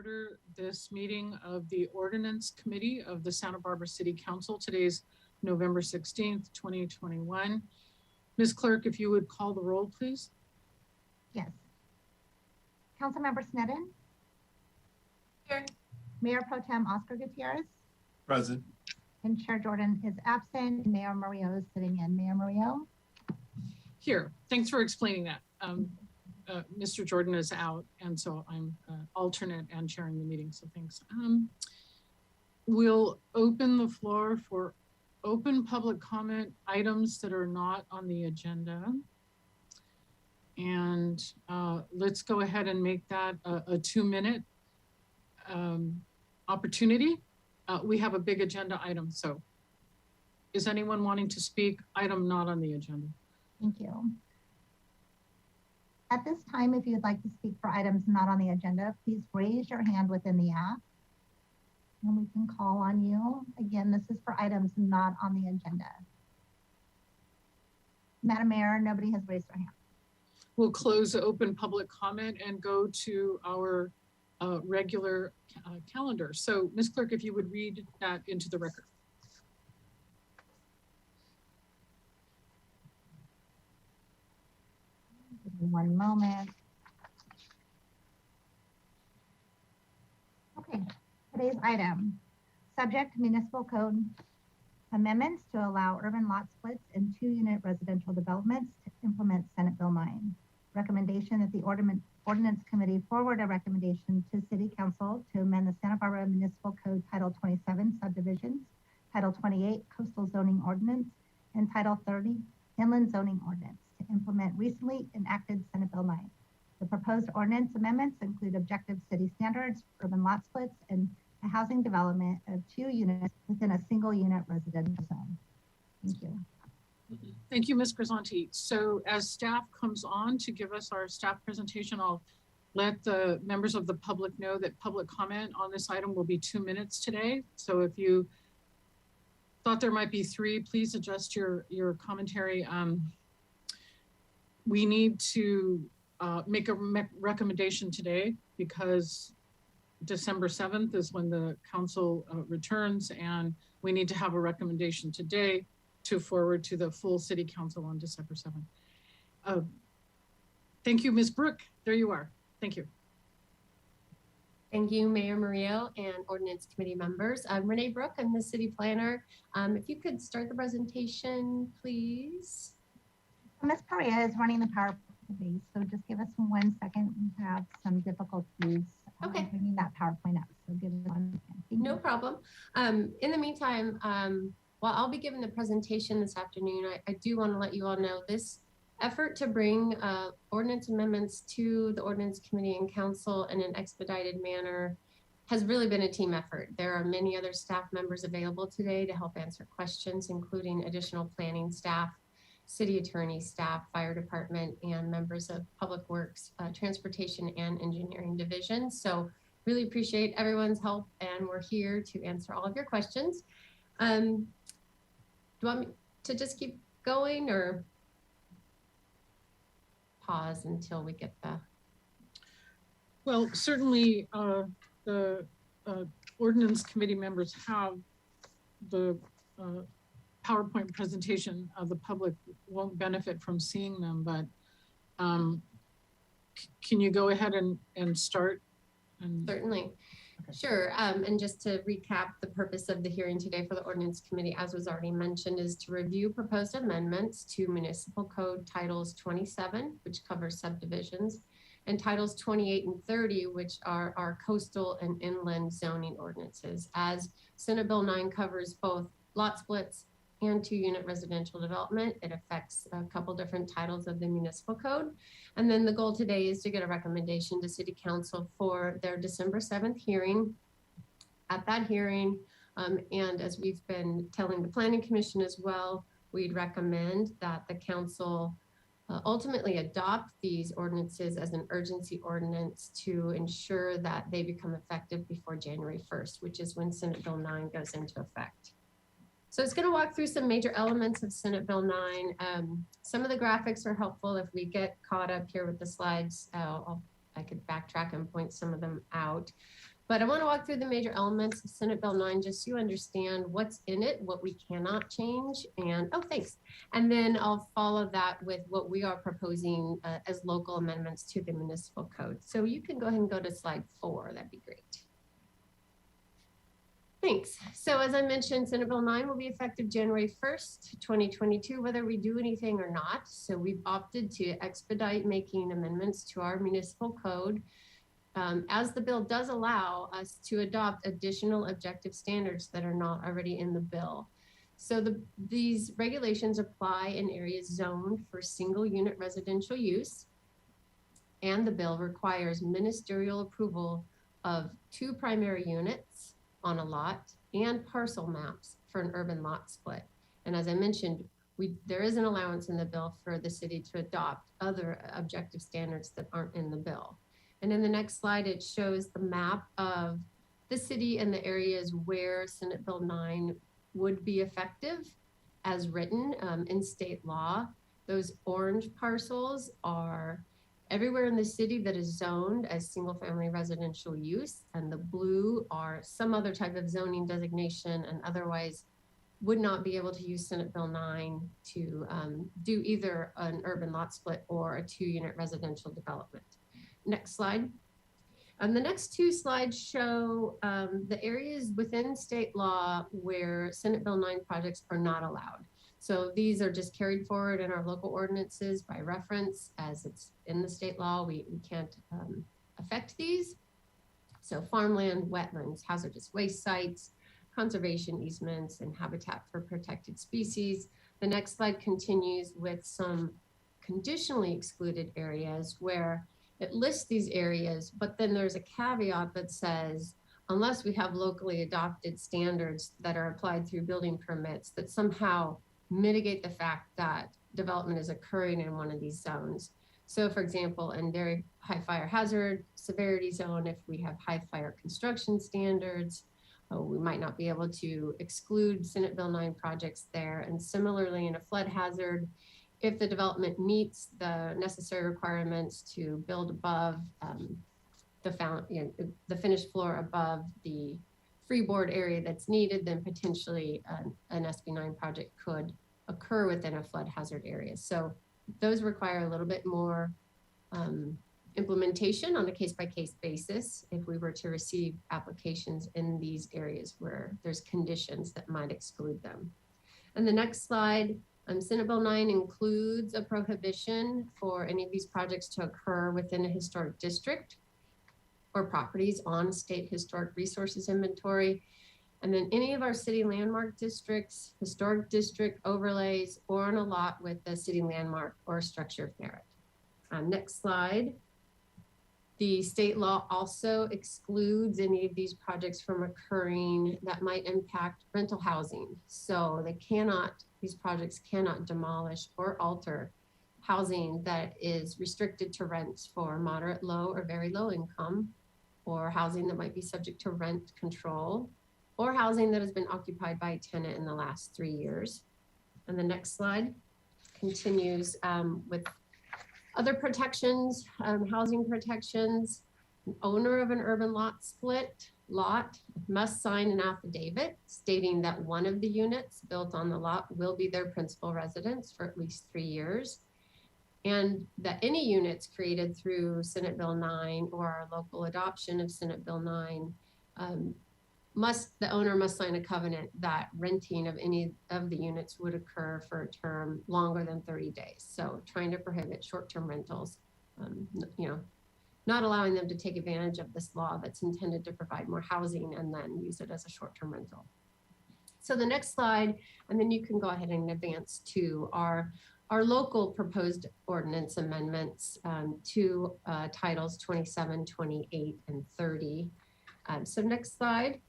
order this meeting of the Ordinance Committee of the Santa Barbara City Council. Today's November 16th, 2021. Ms. Clerk, if you would call the roll, please. Yes. Councilmember Sneddon? Here. Mayor Pro Tem Oscar Gutierrez? Present. And Chair Jordan is absent. Mayor Murillo is sitting in. Mayor Murillo? Here. Thanks for explaining that. Mr. Jordan is out, and so I'm alternate and chairing the meeting, so thanks. We'll open the floor for open public comment items that are not on the agenda. And let's go ahead and make that a 2-minute opportunity. We have a big agenda item, so is anyone wanting to speak? Item not on the agenda. Thank you. At this time, if you'd like to speak for items not on the agenda, please raise your hand within the app and we can call on you. Again, this is for items not on the agenda. Madam Mayor, nobody has raised their hand. We'll close open public comment and go to our regular calendar. So Ms. Clerk, if you would read that into the record. Give me one moment. Okay, today's item, subject municipal code amendments to allow urban lot splits in 2-unit residential developments to implement Senate Bill 9. Recommendation that the Ordinance Committee forward a recommendation to City Council to amend the Santa Barbara Municipal Code Title 27 Subdivisions, Title 28 Coastal Zoning Ordinance, and Title 30 Inland Zoning Ordinance to implement recently enacted Senate Bill 9. The proposed ordinance amendments include objective city standards, urban lot splits, and a housing development of 2 units within a single-unit residential zone. Thank you. Thank you, Ms. Grisanti. So as staff comes on to give us our staff presentation, I'll let the members of the public know that public comment on this item will be 2 minutes today. So if you thought there might be 3, please adjust your commentary. We need to make a recommendation today because December 7th is when the council returns, and we need to have a recommendation today to forward to the full city council on December 7th. Thank you, Ms. Brooke. There you are. Thank you. Thank you, Mayor Murillo and Ordinance Committee members. I'm Renee Brooke. I'm the city planner. If you could start the presentation, please. Ms. Perea is running the PowerPoint, so just give us 1 second. We have some difficulties bringing that PowerPoint up. So give it 1 second. No problem. In the meantime, while I'll be giving the presentation this afternoon, I do want to let you all know this effort to bring ordinance amendments to the Ordinance Committee and Council in an expedited manner has really been a team effort. There are many other staff members available today to help answer questions, including additional planning staff, city attorney staff, fire department, and members of public works, transportation, and engineering divisions. So really appreciate everyone's help, and we're here to answer all of your questions. Do you want me to just keep going or pause until we get the... Well, certainly the Ordinance Committee members have the PowerPoint presentation. The public won't benefit from seeing them, but can you go ahead and start? Certainly. Okay. Sure. And just to recap, the purpose of the hearing today for the Ordinance Committee, as was already mentioned, is to review proposed amendments to Municipal Code Titles 27, which covers subdivisions, and Titles 28 and 30, which are our coastal and inland zoning ordinances. As Senate Bill 9 covers both lot splits and 2-unit residential development, it affects a couple different titles of the municipal code. And then the goal today is to get a recommendation to City Council for their December 7th hearing. At that hearing, and as we've been telling the Planning Commission as well, we'd recommend that the council ultimately adopt these ordinances as an urgency ordinance to ensure that they become effective before January 1st, which is when Senate Bill 9 goes into effect. So it's going to walk through some major elements of Senate Bill 9. Some of the graphics are helpful. If we get caught up here with the slides, I could backtrack and point some of them out. But I want to walk through the major elements of Senate Bill 9, just so you understand what's in it, what we cannot change, and oh, thanks. And then I'll follow that with what we are proposing as local amendments to the municipal code. So you can go ahead and go to slide 4, that'd be great. Thanks. So as I mentioned, Senate Bill 9 will be effective January 1st, 2022, whether we do anything or not. So we've opted to expedite making amendments to our municipal code, as the bill does allow us to adopt additional objective standards that are not already in the bill. So these regulations apply in areas zoned for single unit residential use, and the bill requires ministerial approval of 2 primary units on a lot and parcel maps for an urban lot split. And as I mentioned, there is an allowance in the bill for the city to adopt other objective standards that aren't in the bill. And in the next slide, it shows the map of the city and the areas where Senate Bill 9 would be effective as written in state law. Those orange parcels are everywhere in the city that is zoned as single family residential use, and the blue are some other type of zoning designation and otherwise would not be able to use Senate Bill 9 to do either an urban lot split or a 2-unit residential development. Next slide. And the next 2 slides show the areas within state law where Senate Bill 9 projects are not allowed. So these are just carried forward in our local ordinances by reference. As it's in the state law, we can't affect these. So farmland, wetlands, hazardous waste sites, conservation easements, and habitat for protected species. The next slide continues with some conditionally excluded areas where it lists these areas, but then there's a caveat that says, unless we have locally adopted standards that are applied through building permits that somehow mitigate the fact that development is occurring in one of these zones. So for example, in very high fire hazard severity zone, if we have high fire construction standards, we might not be able to exclude Senate Bill 9 projects there. And similarly in a flood hazard, if the development meets the necessary requirements to build above the finished floor above the freeboard area that's needed, then potentially an SB9 project could occur within a flood hazard area. So those require a little bit more implementation on a case-by-case basis if we were to receive applications in these areas where there's conditions that might exclude them. And the next slide, Senate Bill 9 includes a prohibition for any of these projects to occur within a historic district or properties on state historic resources inventory. And then any of our city landmark districts, historic district overlays, or on a lot with the city landmark or structure of merit. Next slide. The state law also excludes any of these projects from occurring that might impact rental housing. So these projects cannot demolish or alter housing that is restricted to rents for moderate, low, or very low income, or housing that might be subject to rent control, or housing that has been occupied by a tenant in the last 3 years. And the next slide continues with other protections, housing protections. An owner of an urban lot split lot must sign an affidavit stating that one of the units built on the lot will be their principal residence for at least 3 years, and that any units created through Senate Bill 9 or our local adoption of Senate Bill 9 the owner must sign a covenant that renting of any of the units would occur for a term longer than 30 days. So trying to prohibit short-term rentals, not allowing them to take advantage of this law that's intended to provide more housing and then use it as a short-term rental. So the next slide, and then you can go ahead and advance to our local proposed ordinance amendments to titles 27, 28, and 30. So next slide.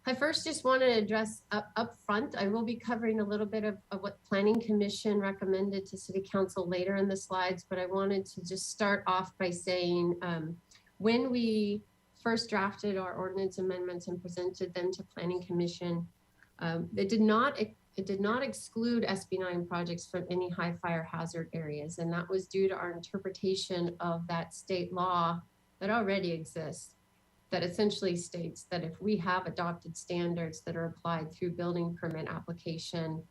I first just want to address up front, I will be covering a little bit of what Planning Commission recommended to City Council later in the slides, but I wanted to just start off by saying when we first drafted our ordinance amendments and presented them to Planning Commission, it did not exclude SB9 projects from any high fire hazard areas, and that was due to our interpretation of that state law that already exists. that essentially states that if we have adopted standards that are applied through building permit application,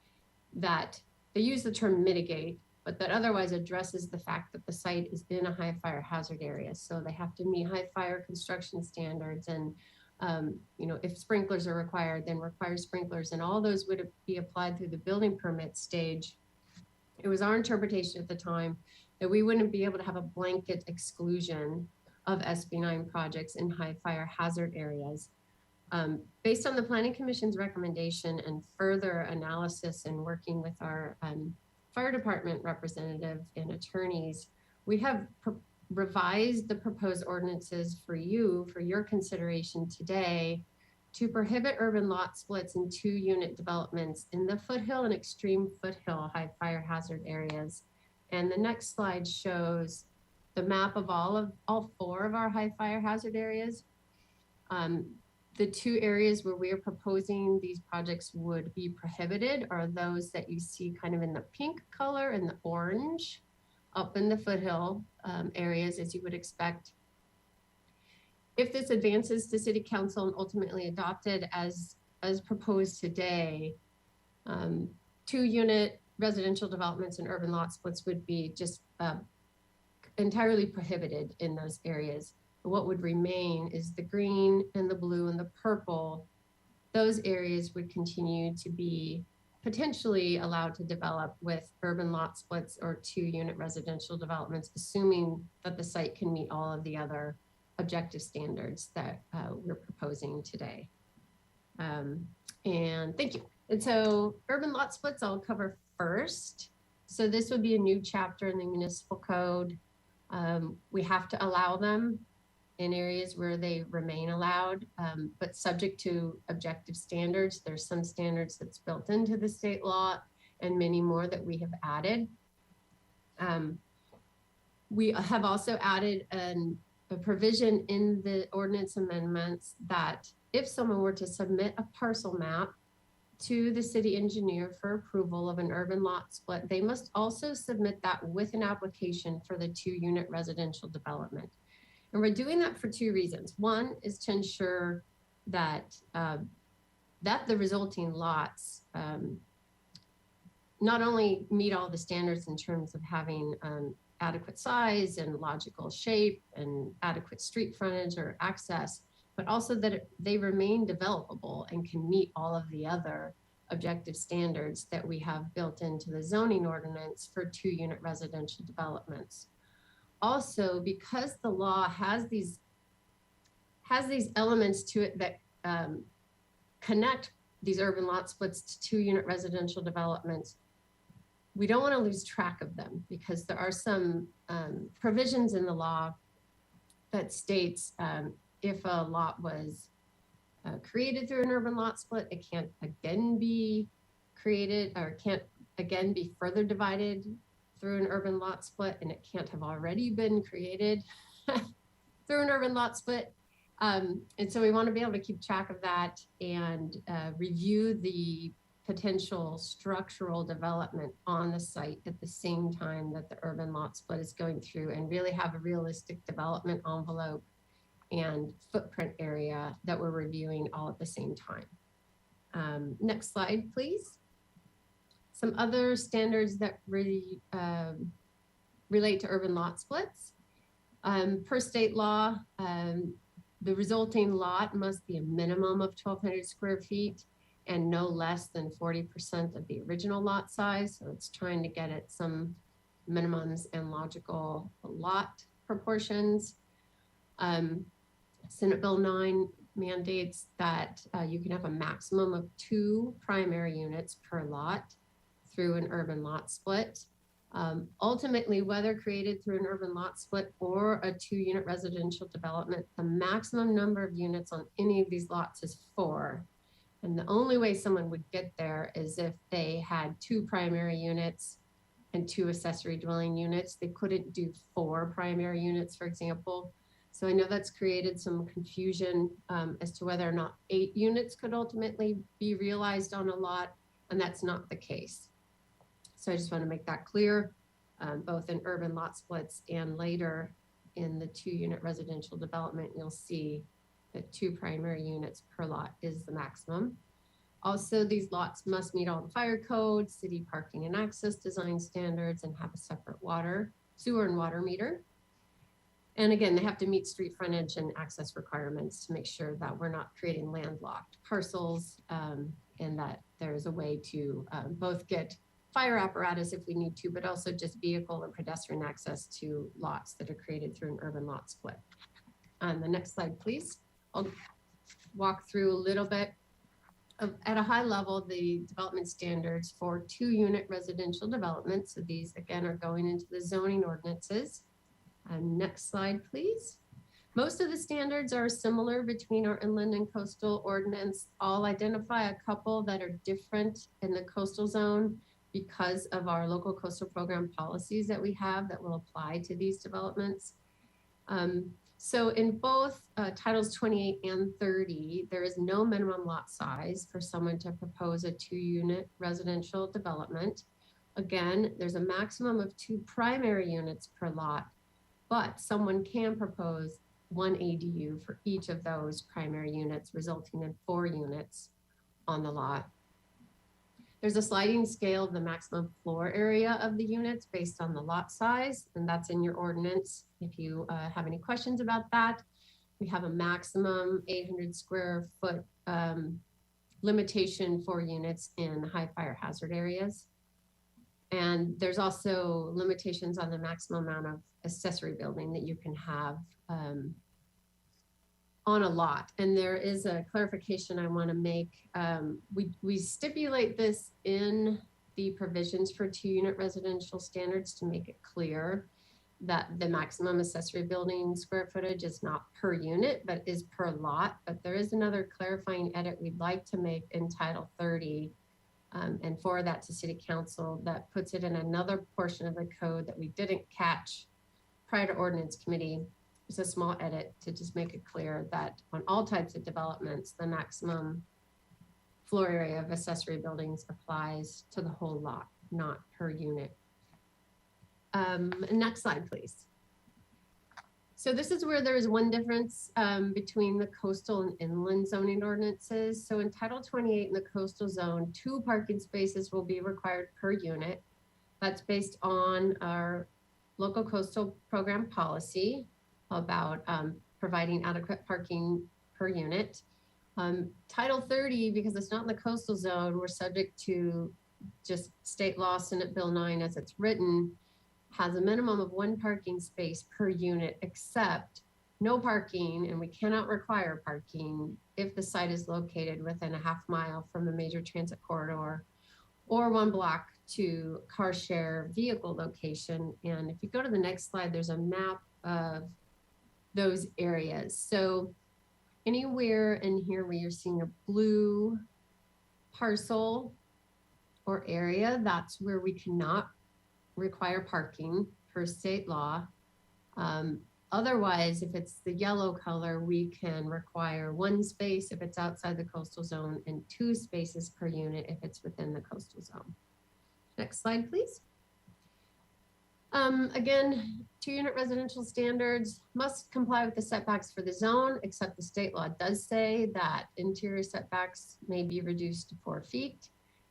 that they use the term mitigate, but that otherwise addresses the fact that the site is in a high fire hazard area. So they have to meet high fire construction standards, and if sprinklers are required, then require sprinklers, and all those would be applied through the building permit stage. It was our interpretation at the time that we wouldn't be able to have a blanket exclusion of SB9 projects in high fire hazard areas. Based on the Planning Commission's recommendation and further analysis and working with our fire department representative and attorneys, we have revised the proposed ordinances for your consideration today to prohibit urban lot splits in 2-unit developments in the foothill and extreme foothill high fire hazard areas. And the next slide shows the map of all 4 of our high fire hazard areas. The 2 areas where we are proposing these projects would be prohibited are those that you see kind of in the pink color and the orange up in the foothill areas, as you would expect. If this advances to City Council and ultimately adopted as proposed today, 2-unit residential developments and urban lot splits would be just entirely prohibited in those areas. What would remain is the green and the blue and the purple. Those areas would continue to be potentially allowed to develop with urban lot splits or 2-unit residential developments, assuming that the site can meet all of the other objective standards that we're proposing today. And thank you. And so urban lot splits I'll cover first. So this would be a new chapter in the municipal code. We have to allow them in areas where they remain allowed, but subject to objective standards. There's some standards that's built into the state law and many more that we have added. We have also added a provision in the ordinance amendments that if someone were to submit a parcel map to the city engineer for approval of an urban lot split, they must also submit that with an application for the 2-unit residential development. And we're doing that for 2 reasons. One is to ensure that that the resulting lots not only meet all the standards in terms of having adequate size and logical shape and adequate street frontage or access, but also that they remain developable and can meet all of the other objective standards that we have built into the zoning ordinance for 2-unit residential developments. Also, because the law has these elements to it that connect these urban lot splits to 2-unit residential developments, we don't want to lose track of them, because there are some provisions in the law that states if a lot was created through an urban lot split, it can't again be created, or can't again be further divided through an urban lot split, and it can't have already been created through an urban lot split. And so we want to be able to keep track of that and review the potential structural development on the site at the same time that the urban lot split is going through, and really have a realistic development envelope and footprint area that we're reviewing all at the same time. Next slide, please. Some other standards that really relate to urban lot splits. Per state law, the resulting lot must be a minimum of 1,200 square feet and no less than 40% of the original lot size. So it's trying to get at some minimums and logical lot proportions. Senate Bill 9 mandates that you can have a maximum of 2 primary units per lot through an urban lot split. Ultimately, whether created through an urban lot split or a 2-unit residential development, the maximum number of units on any of these lots is 4. And the only way someone would get there is if they had 2 primary units and 2 accessory dwelling units. They couldn't do 4 primary units, for example. So I know that's created some confusion as to whether or not 8 units could ultimately be realized on a lot, and that's not the case. So I just want to make that clear, both in urban lot splits and later in the 2-unit residential development, you'll see that 2 primary units per lot is the maximum. Also, these lots must meet all the fire codes, city parking and access design standards, and have a separate sewer and water meter. And again, they have to meet street frontage and access requirements to make sure that we're not creating landlocked parcels, and that there's a way to both get fire apparatus if we need to, but also just vehicle and pedestrian access to lots that are created through an urban lot split. The next slide, please. I'll walk through a little bit at a high level, the development standards for 2-unit residential developments. So these again are going into the zoning ordinances. Next slide, please. Most of the standards are similar between our inland and coastal ordinance. I'll identify a couple that are different in the coastal zone because of our local coastal program policies that we have that will apply to these developments. So in both titles 28 and 30, there is no minimum lot size for someone to propose a 2-unit residential development. Again, there's a maximum of 2 primary units per lot, but someone can propose 1 ADU for each of those primary units, resulting in 4 units on the lot. There's a sliding scale of the maximum floor area of the units based on the lot size, and that's in your ordinance. If you have any questions about that, we have a maximum 800 square foot limitation for units in high fire hazard areas. And there's also limitations on the maximum amount of accessory building that you can have on a lot. And there is a clarification I want to make. We stipulate this in the provisions for 2-unit residential standards to make it clear that the maximum accessory building square footage is not per unit, but is per lot. But there is another clarifying edit we'd like to make in Title 30 and forward that to City Council that puts it in another portion of the code that we didn't catch prior to Ordinance Committee. It's a small edit to just make it clear that on all types of developments, the maximum floor area of accessory buildings applies to the whole lot, not per unit. Next slide, please. So this is where there is one difference between the coastal and inland zoning ordinances. So in Title 28 in the coastal zone, 2 parking spaces will be required per unit. That's based on our local coastal program policy about providing adequate parking per unit. Title 30, because it's not in the coastal zone, we're subject to just state law, Senate Bill 9 as it's written, has a minimum of 1 parking space per unit, except no parking, and we cannot require parking if the site is located within a half mile from a major transit corridor or 1 block to car share vehicle location. And if you go to the next slide, there's a map of those areas. So anywhere in here where you're seeing a blue parcel or area, that's where we cannot require parking per state law. Otherwise, if it's the yellow color, we can require 1 space if it's outside the coastal zone and 2 spaces per unit if it's within the coastal zone. Next slide, please. Again, 2-unit residential standards must comply with the setbacks for the zone, except the state law does say that interior setbacks may be reduced to 4 feet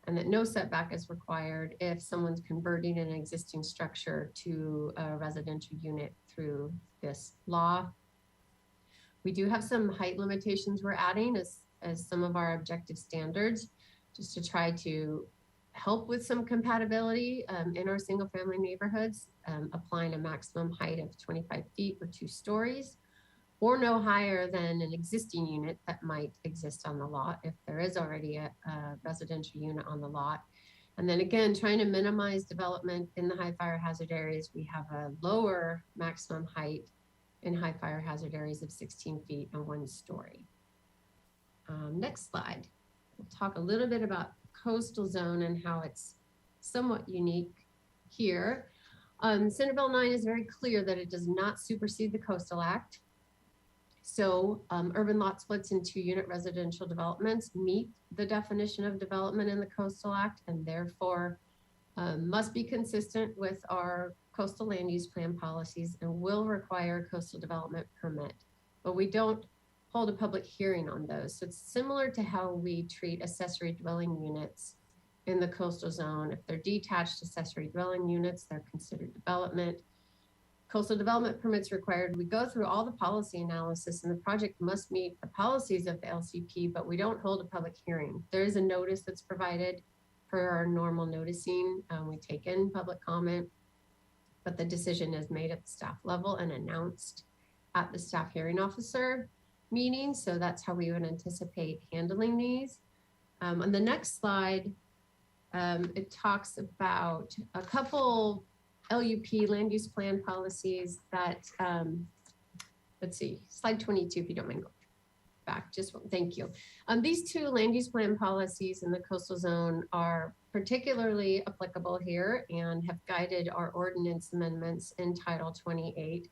and that no setback is required if someone's converting an existing structure to a residential unit through this law. We do have some height limitations we're adding as some of our objective standards, just to try to help with some compatibility in our single family neighborhoods, applying a maximum height of 25 feet or 2 stories, or no higher than an existing unit that might exist on the lot if there is already a residential unit on the lot. And then again, trying to minimize development in the high fire hazard areas, we have a lower maximum height in high fire hazard areas of 16 feet and 1 story. Next slide. We'll talk a little bit about coastal zone and how it's somewhat unique here. Senate Bill 9 is very clear that it does not supersede the Coastal Act. So urban lot splits in 2-unit residential developments meet the definition of development in the Coastal Act and therefore must be consistent with our coastal land use plan policies and will require a coastal development permit. But we don't hold a public hearing on those. So it's similar to how we treat accessory dwelling units in the coastal zone. If they're detached accessory dwelling units, they're considered development. Coastal development permits required. We go through all the policy analysis, and the project must meet the policies of the LCP, but we don't hold a public hearing. There is a notice that's provided for our normal noticing. We take in public comment, but the decision is made at the staff level and announced at the staff hearing officer meeting. So that's how we would anticipate handling these. On the next slide, it talks about a couple LUP land use plan policies that, let's see, slide 22, if you don't mind going back, just thank you. These two land use plan policies in the coastal zone are particularly applicable here and have guided our ordinance amendments in Title 28.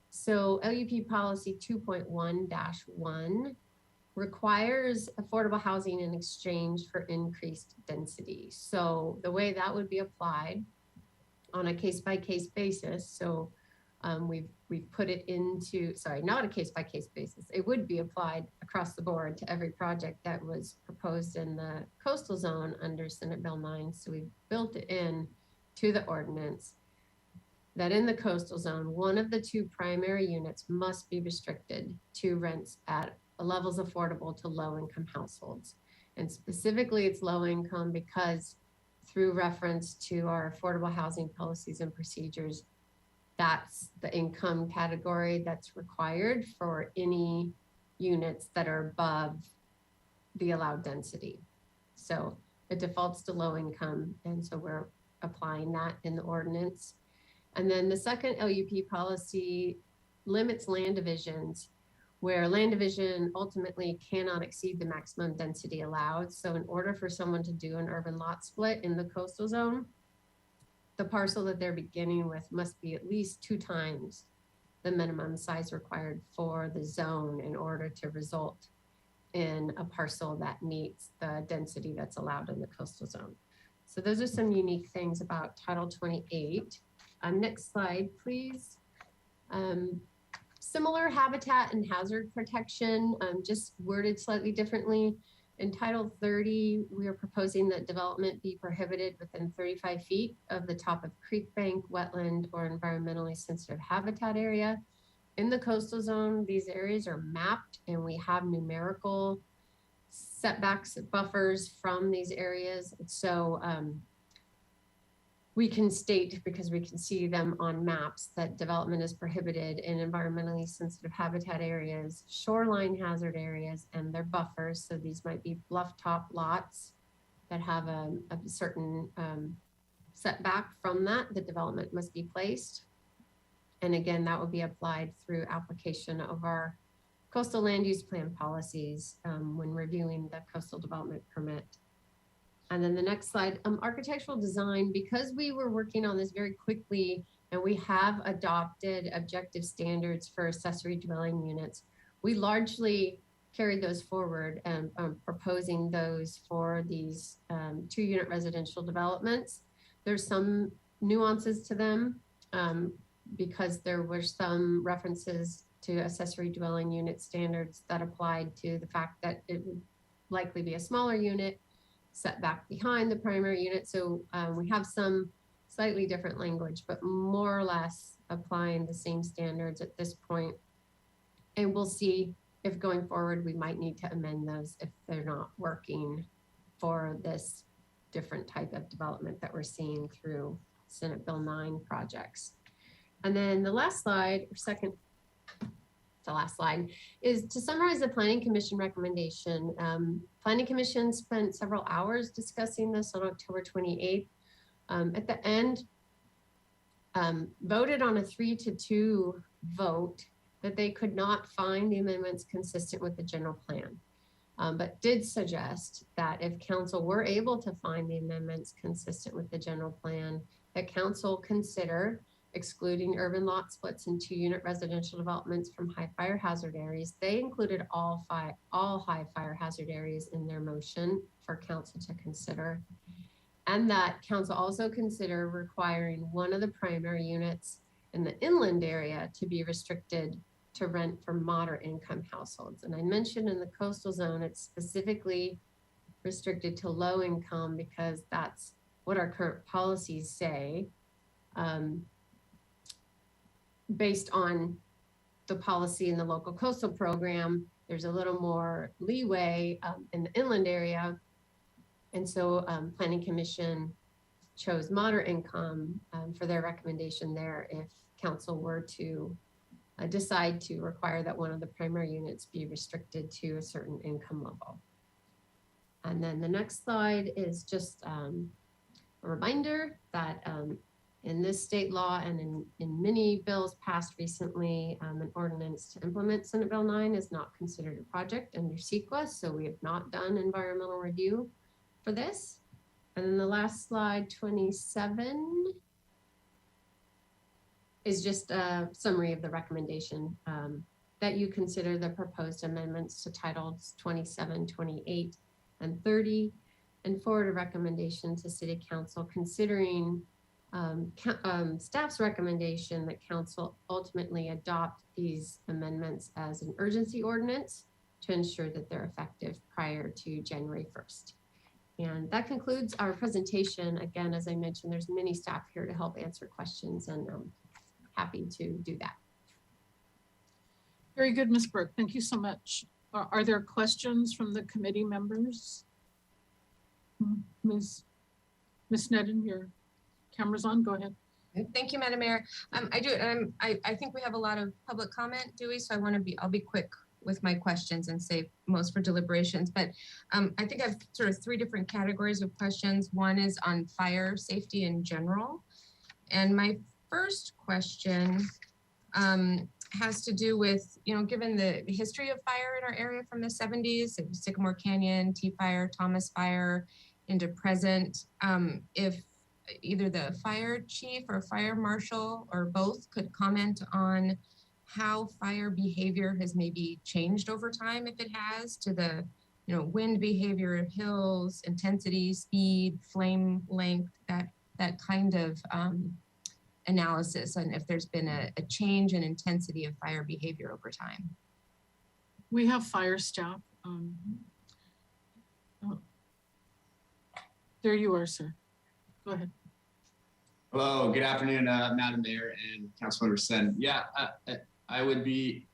So LUP policy 2.1-1 requires affordable housing in exchange for increased density. So the way that would be applied on a case-by-case basis. So we've put it into, sorry, not a case-by-case basis. It would be applied across the board to every project that was proposed in the coastal zone under Senate Bill 9. So we built it in to the ordinance that in the coastal zone, one of the two primary units must be restricted to rents at levels affordable to low-income households. And specifically, it's low income because through reference to our affordable housing policies and procedures, that's the income category that's required for any units that are above the allowed density. So it defaults to low income, and so we're applying that in the ordinance. And then the second LUP policy limits land divisions where land division ultimately cannot exceed the maximum density allowed. So in order for someone to do an urban lot split in the coastal zone, the parcel that they're beginning with must be at least 2 times the minimum size required for the zone in order to result in a parcel that meets the density that's allowed in the coastal zone. So those are some unique things about Title 28. Next slide, please. Similar habitat and hazard protection, just worded slightly differently. In Title 30, we are proposing that development be prohibited within 35 feet of the top of creek bank, wetland, or environmentally sensitive habitat area. In the coastal zone, these areas are mapped and we have numerical setbacks, buffers from these areas. So we can state, because we can see them on maps, that development is prohibited in environmentally sensitive habitat areas, shoreline hazard areas, and their buffers. So these might be bluff top lots that have a certain setback from that. The development must be placed. And again, that will be applied through application of our coastal land use plan policies when reviewing the coastal development permit. And then the next slide, architectural design, because we were working on this very quickly and we have adopted objective standards for accessory dwelling units, we largely carried those forward and proposing those for these 2-unit residential developments. There's some nuances to them because there were some references to accessory dwelling unit standards that applied to the fact that it would likely be a smaller unit set back behind the primary unit. So we have some slightly different language, but more or less applying the same standards at this point. And we'll see if going forward, we might need to amend those if they're not working for this different type of development that we're seeing through Senate Bill 9 projects. And then the last slide, or second the last slide, is to summarize the Planning Commission recommendation. Planning Commission spent several hours discussing this on October 28th. At the end, voted on a 3-2 vote that they could not find the amendments consistent with the general plan, but did suggest that if council were able to find the amendments consistent with the general plan, that council consider excluding urban lot splits and 2-unit residential developments from high fire hazard areas. They included all high fire hazard areas in their motion for council to consider. And that council also consider requiring one of the primary units in the inland area to be restricted to rent for moderate income households. And I mentioned in the coastal zone, it's specifically restricted to low income because that's what our current policies say. Based on the policy in the local coastal program, there's a little more leeway in the inland area. And so Planning Commission chose moderate income for their recommendation there if council were to decide to require that one of the primary units be restricted to a certain income level. And then the next slide is just a reminder that in this state law and in many bills passed recently, an ordinance to implement Senate Bill 9 is not considered a project under CEQA, so we have not done environmental review for this. And then the last slide, 27, is just a summary of the recommendation that you consider the proposed amendments to titles 27, 28, and 30, and forward a recommendation to City Council considering staff's recommendation that council ultimately adopt these amendments as an urgency ordinance to ensure that they're effective prior to January 1st. And that concludes our presentation. Again, as I mentioned, there's many staff here to help answer questions, and I'm happy to do that. Very good, Ms. Burke. Thank you so much. Are there questions from the committee members? Ms. Sneddon, your camera's on. Go ahead. Thank you, Madam Mayor. I think we have a lot of public comment, Dewey, so I'll be quick with my questions and save most for deliberations. But I think I have sort of three different categories of questions. One is on fire safety in general. And my first question has to do with, given the history of fire in our area from the 70s, Sycamore Canyon, Tea Fire, Thomas Fire, into present, if either the fire chief or fire marshal or both could comment on how fire behavior has maybe changed over time, if it has, to the wind behavior of hills, intensity, speed, flame length, that kind of analysis, and if there's been a change in intensity of fire behavior over time. We have fire staff. There you are, sir. Go ahead. Hello, good afternoon, Madam Mayor and Councilmember Sen. Yeah, I would be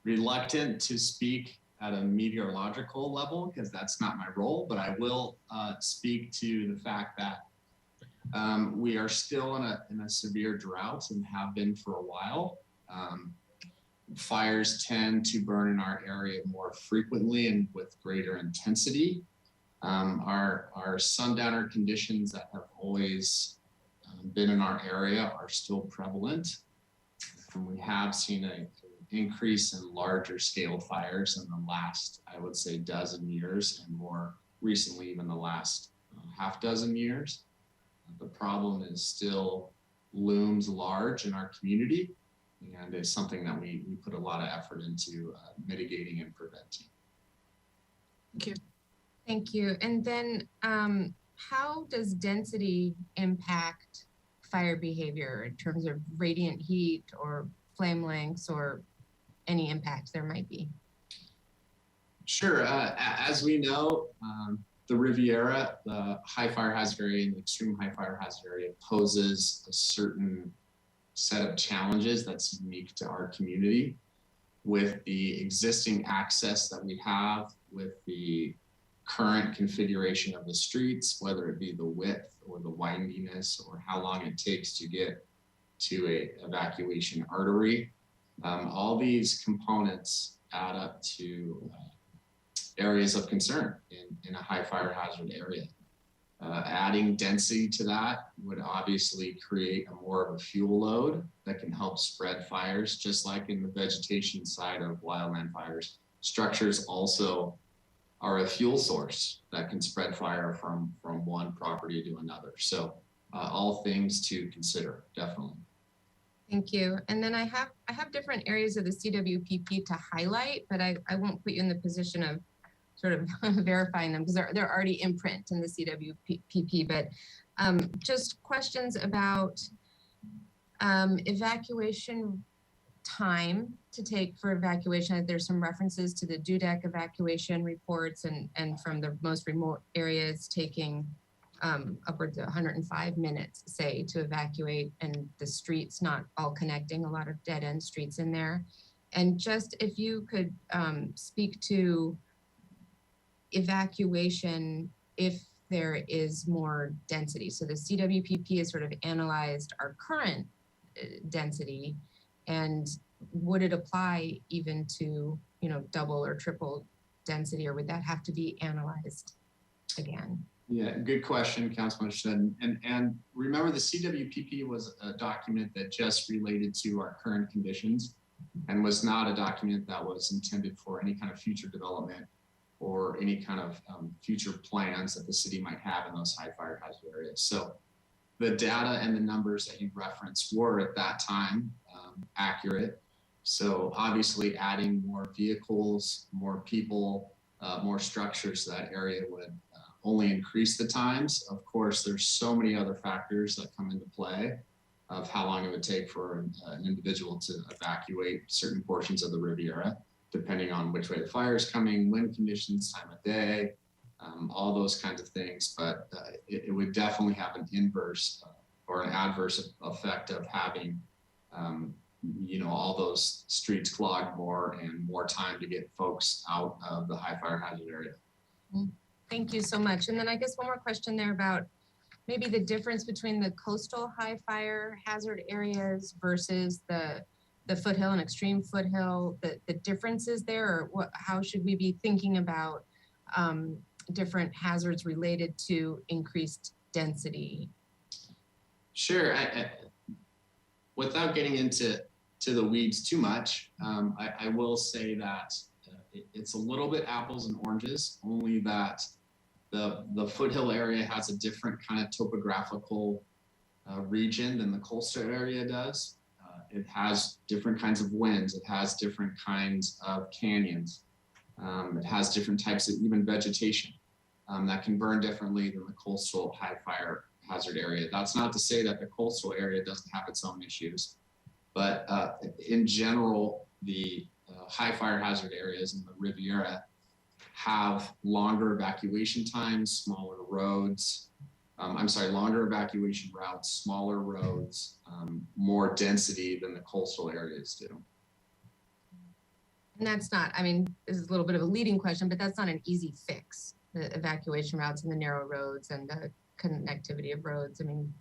reluctant to speak at a meteorological level because that's not my role, but I will speak to the fact that we are still in a severe drought and have been for a while. Fires tend to burn in our area more frequently and with greater intensity. Our sundowner conditions that have always been in our area are still prevalent. And we have seen an increase in larger scale fires in the last, I would say, dozen years, and more recently, even the last half dozen years. The problem is still looms large in our community, and it's something that we put a lot of effort into mitigating and preventing. Thank you. Thank you. And then how does density impact fire behavior in terms of radiant heat or flame lengths or any impact there might be? Sure. As we know, the Riviera, the high fire hazard area and the extreme high fire hazard area poses a certain set of challenges that's unique to our community. With the existing access that we have, with the current configuration of the streets, whether it be the width or the windiness or how long it takes to get to a evacuation artery, all these components add up to areas of concern in a high fire hazard area. Adding density to that would obviously create more of a fuel load that can help spread fires, just like in the vegetation side of wildland fires. Structures also are a fuel source that can spread fire from one property to another. So all things to consider, definitely. Thank you. And then I have different areas of the CWPP to highlight, but I won't put you in the position of sort of verifying them because they're already in print in the CWPP, but just questions about evacuation time to take for evacuation. There's some references to the DUDEC evacuation reports and from the most remote areas taking upwards of 105 minutes, say, to evacuate, and the streets not all connecting, a lot of dead end streets in there. And just if you could speak to evacuation if there is more density. So the CWPP has sort of analyzed our current density, and would it apply even to, you know, double or triple density, or would that have to be analyzed again? Yeah, good question, Councilman Schneider. And remember, the CWPP was a document that just related to our current conditions and was not a document that was intended for any kind of future development or any kind of future plans that the city might have in those high fire hazard areas. So the data and the numbers that you referenced were at that time accurate. So obviously adding more vehicles, more people, more structures to that area would only increase the times. Of course, there's so many other factors that come into play of how long it would take for an individual to evacuate certain portions of the Riviera, depending on which way the fire is coming, wind conditions, time of day, all those kinds of things. But it would definitely have an inverse or an adverse effect of having, you know, all those streets clogged more and more time to get folks out of the high fire hazard area. Thank you so much. And then I guess one more question there about maybe the difference between the coastal high fire hazard areas versus the foothill and extreme foothill, the differences there, or what, how should we be thinking about different hazards related to increased density? Sure. Without getting into the weeds too much, I will say that it's a little bit apples and oranges, only that the foothill area has a different kind of topographical region than the coastal area does. It has different kinds of winds. It has different kinds of canyons. It has different types of even vegetation that can burn differently than the coastal high fire hazard area. That's not to say that the coastal area doesn't have its own issues, but in general, the high fire hazard areas in the Riviera have longer evacuation times, smaller roads, longer evacuation routes, smaller roads, more density than the coastal areas do. And that's not, I mean, this is a little bit of a leading question, but that's not an easy fix, the evacuation routes and the narrow roads and the connectivity of roads. I mean,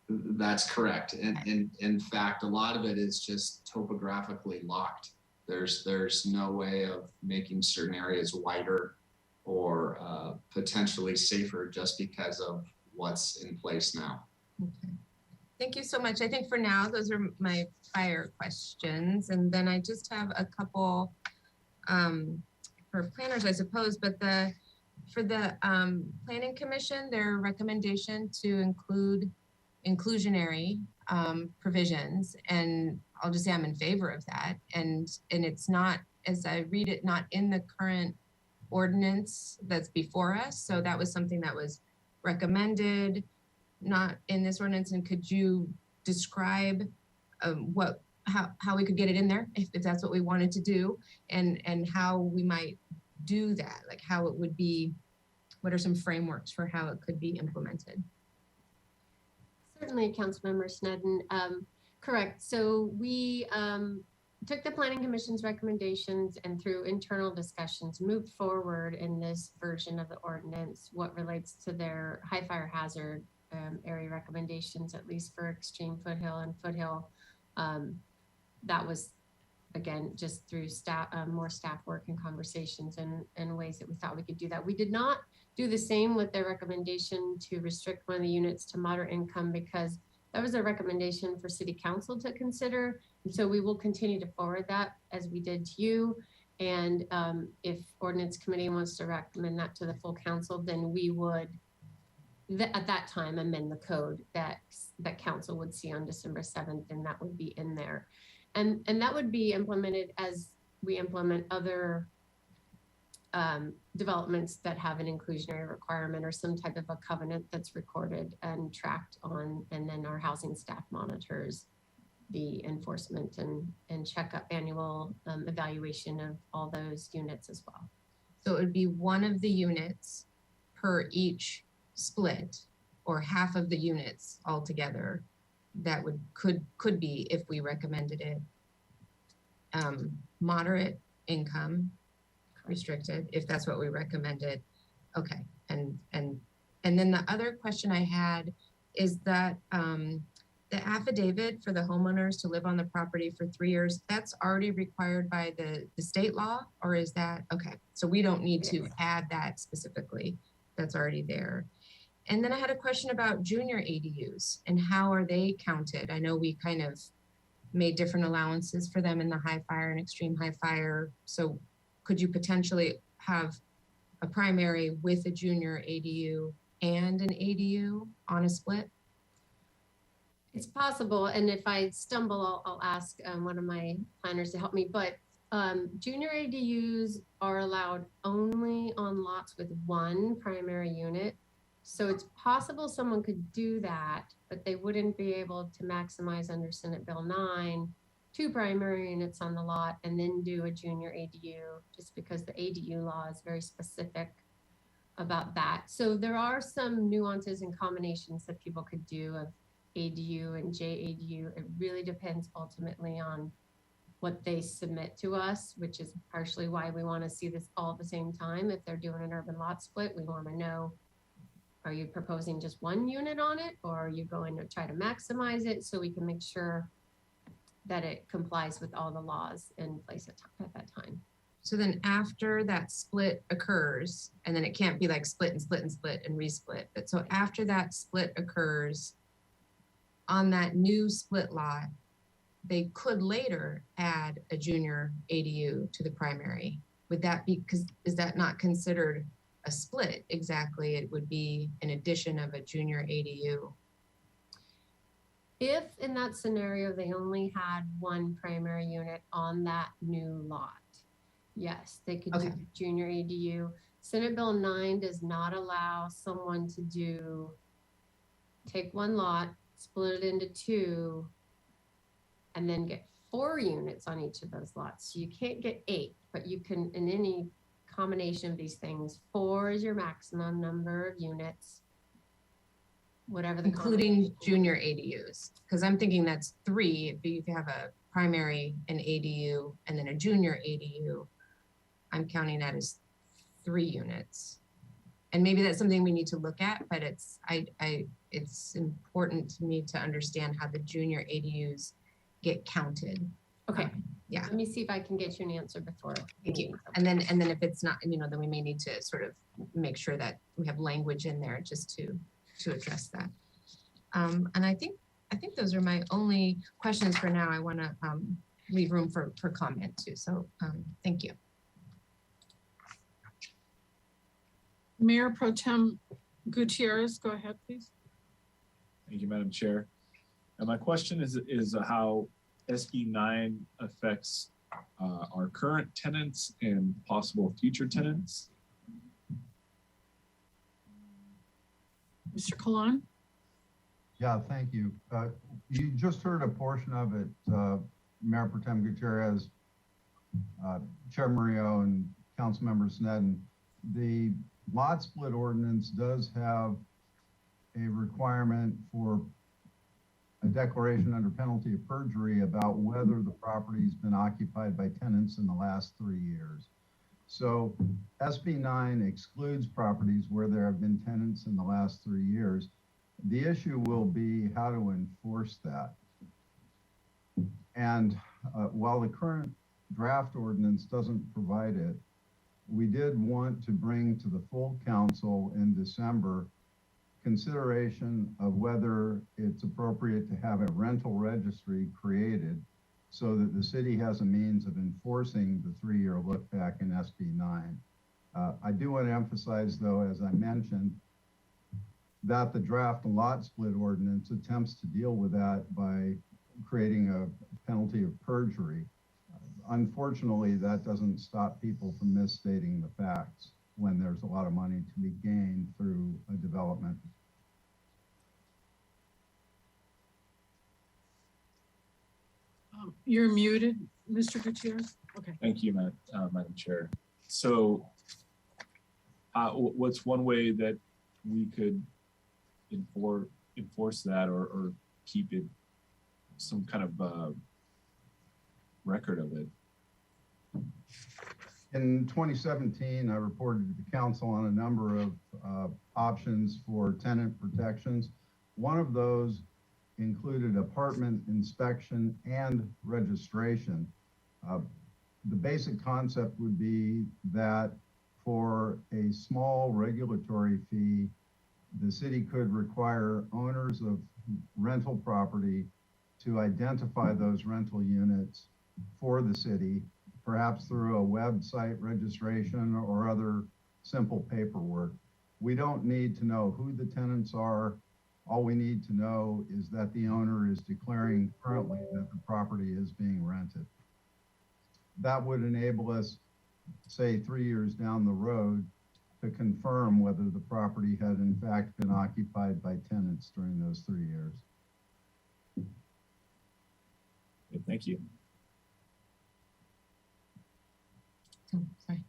that's correct. And in fact, a lot of it is just topographically locked. There's no way of making certain areas wider or potentially safer just because of what's in place now. Okay. Thank you so much. I think for now, those are my fire questions. And then I just have a couple for planners, I suppose, but for the Planning Commission, their recommendation to include inclusionary provisions, and I'll just say I'm in favor of that. And it's not, as I read it, not in the current ordinance that's before us. So that was something that was recommended, not in this ordinance. And could you describe how we could get it in there if that's what we wanted to do, and how we might do that, like how it would be, what are some frameworks for how it could be implemented? Certainly, Councilmember Snedden. Correct. So we took the Planning Commission's recommendations and through internal discussions moved forward in this version of the ordinance what relates to their high fire hazard area recommendations, at least for extreme foothill and foothill. That was, again, just through staff, more staff work and conversations and ways that we thought we could do that. We did not do the same with their recommendation to restrict one of the units to moderate income, because that was a recommendation for City Council to consider. And so we will continue to forward that as we did to you. And if Ordinance Committee wants to recommend that to the full council, then we would, at that time, amend the code that council would see on December 7th, and that would be in there. And that would be implemented as we implement other developments that have an inclusionary requirement or some type of a covenant that's recorded and tracked on, and then our housing staff monitors the enforcement and checkup annual evaluation of all those units as well. So it would be one of the units per each split, or half of the units altogether that could be, if we recommended it, moderate income restricted, if that's what we recommended. Okay, and then the other question I had is that the affidavit for the homeowners to live on the property for 3 years, that's already required by the state law, or is that, okay, so we don't need to add that specifically, that's already there. And then I had a question about junior ADUs and how are they counted? I know we kind of made different allowances for them in the high fire and extreme high fire. So could you potentially have a primary with a junior ADU and an ADU on a split? It's possible, and if I stumble, I'll ask one of my planners to help me, but junior ADUs are allowed only on lots with one primary unit. So it's possible someone could do that, but they wouldn't be able to maximize under Senate Bill 9, 2 primary units on the lot and then do a junior ADU, just because the ADU law is very specific about that. So there are some nuances and combinations that people could do of ADU and JADU. It really depends ultimately on what they submit to us, which is partially why we want to see this all at the same time. If they're doing an urban lot split, we want to know, are you proposing just one unit on it, or are you going to try to maximize it so we can make sure that it complies with all the laws in place at that time? So then after that split occurs, and then it can't be like split and split and split and resplit, but so after that split occurs, on that new split lot, they could later add a junior ADU to the primary. Would that be, because is that not considered a split exactly? It would be an addition of a junior ADU. If in that scenario, they only had one primary unit on that new lot, yes, they could do junior ADU. Senate Bill 9 does not allow someone to take one lot, split it into 2, and then get 4 units on each of those lots. So you can't get 8, but you can, in any combination of these things, 4 is your maximum number of units, whatever the including junior ADUs, because I'm thinking that's 3. If you have a primary, an ADU, and then a junior ADU, I'm counting that as 3 units. And maybe that's something we need to look at, but it's important to me to understand how the junior ADUs get counted. Okay. Yeah. Let me see if I can get you an answer before. Thank you. And then if it's not, then we may need to sort of make sure that we have language in there just to address that. And I think those are my only questions for now. I want to leave room for comment too. So thank you. Mayor Pro Tem Gutierrez, go ahead, please. Thank you, Madam Chair. And my question is how SB 9 affects our current tenants and possible future tenants. Mr. Kalan? Yeah, thank you. You just heard a portion of it, Mayor Pro Tem Gutierrez, Chair Murillo, and Councilmember Sneddon. The lot split ordinance does have a requirement for a declaration under penalty of perjury about whether the property's been occupied by tenants in the last 3 years. So SB 9 excludes properties where there have been tenants in the last 3 years. The issue will be how to enforce that. And while the current draft ordinance doesn't provide it, we did want to bring to the full council in December consideration of whether it's appropriate to have a rental registry created so that the city has a means of enforcing the 3-year look back in SB 9. I do want to emphasize, though, as I mentioned, that the draft lot split ordinance attempts to deal with that by creating a penalty of perjury. Unfortunately, that doesn't stop people from misstating the facts when there's a lot of money to be gained through a development. You're muted, Mr. Gutierrez. Okay. Thank you, Madam Chair. So what's one way that we could enforce that or keep it some kind of record of it? In 2017, I reported to the council on a number of options for tenant protections. One of those included apartment inspection and registration. The basic concept would be that for a small regulatory fee, the city could require owners of rental property to identify those rental units for the city, perhaps through a website registration or other simple paperwork. We don't need to know who the tenants are. All we need to know is that the owner is declaring currently that the property is being rented. That would enable us, say 3 years down the road, to confirm whether the property had in fact been occupied by tenants during those 3 years. Okay, thank you. Oh, sorry.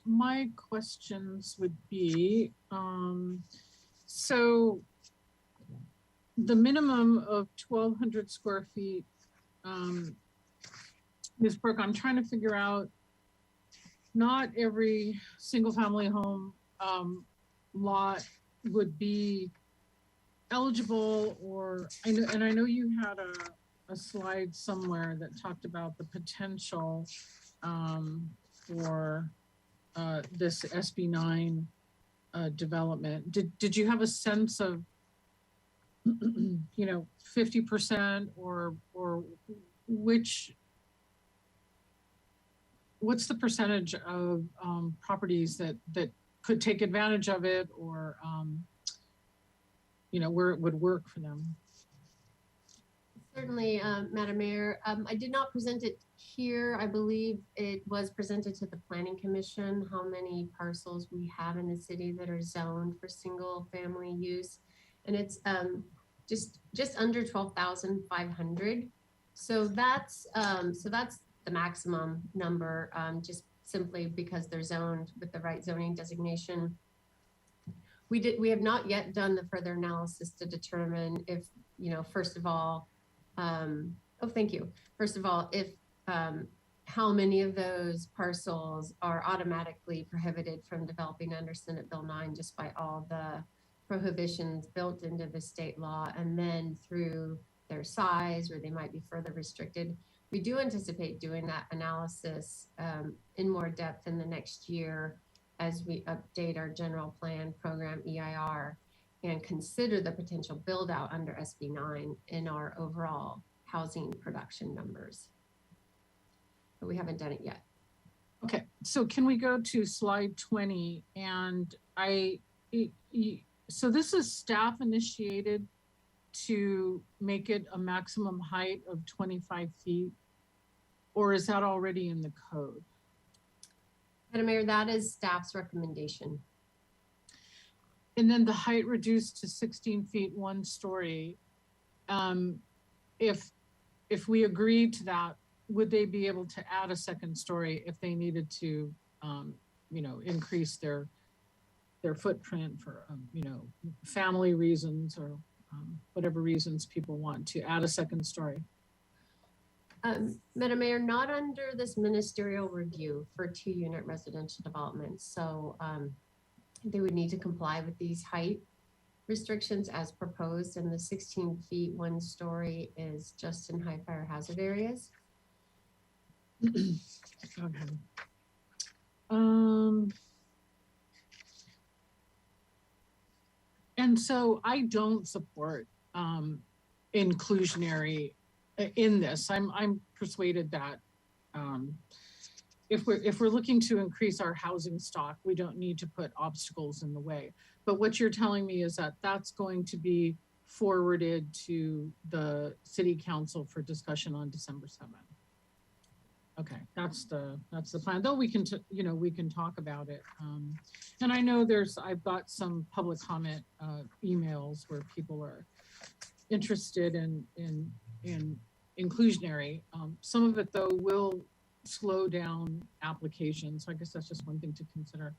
My questions would be, so the minimum of 1,200 square feet, Ms. Brooke, I'm trying to figure out, not every single family home lot would be eligible, or I know you had a slide somewhere that talked about the potential for this SB9 development. Did you have a sense of, 50% or what's the percentage of properties that could take advantage of it, or where it would work for them? Certainly, Madam Mayor. I did not present it here. I believe it was presented to the Planning Commission, how many parcels we have in the city that are zoned for single family use. And it's just under 12,500. So that's the maximum number, just simply because they're zoned with the right zoning designation. We have not yet done the further analysis to determine if, first of all, thank you. First of all, if how many of those parcels are automatically prohibited from developing under Senate Bill 9 just by all the prohibitions built into the state law, and then through their size, or they might be further restricted. We do anticipate doing that analysis in more depth in the next year as we update our general plan program EIR and consider the potential build out under SB 9 in our overall housing production numbers. But we haven't done it yet. Okay, so can we go to slide 20? And so this is staff initiated to make it a maximum height of 25 feet, or is that already in the code? Madam Mayor, that is staff's recommendation. And then the height reduced to 16 feet, 1 story. If we agreed to that, would they be able to add a 2nd story if they needed to, increase their footprint for, family reasons or whatever reasons people want to add a 2nd story? Madam Mayor, not under this ministerial review for 2-unit residential developments. So they would need to comply with these height restrictions as proposed, and the 16 feet, 1 story is just in high fire hazard areas. Okay. And so I don't support inclusionary in this. I'm persuaded that if we're looking to increase our housing stock, we don't need to put obstacles in the way. But what you're telling me is that that's going to be forwarded to the city council for discussion on December 7th. Okay, that's the plan. Though we can we can talk about it. And I know I've got some public comment emails where people are interested in inclusionary. Some of it though will slow down applications. So I guess that's just one thing to consider.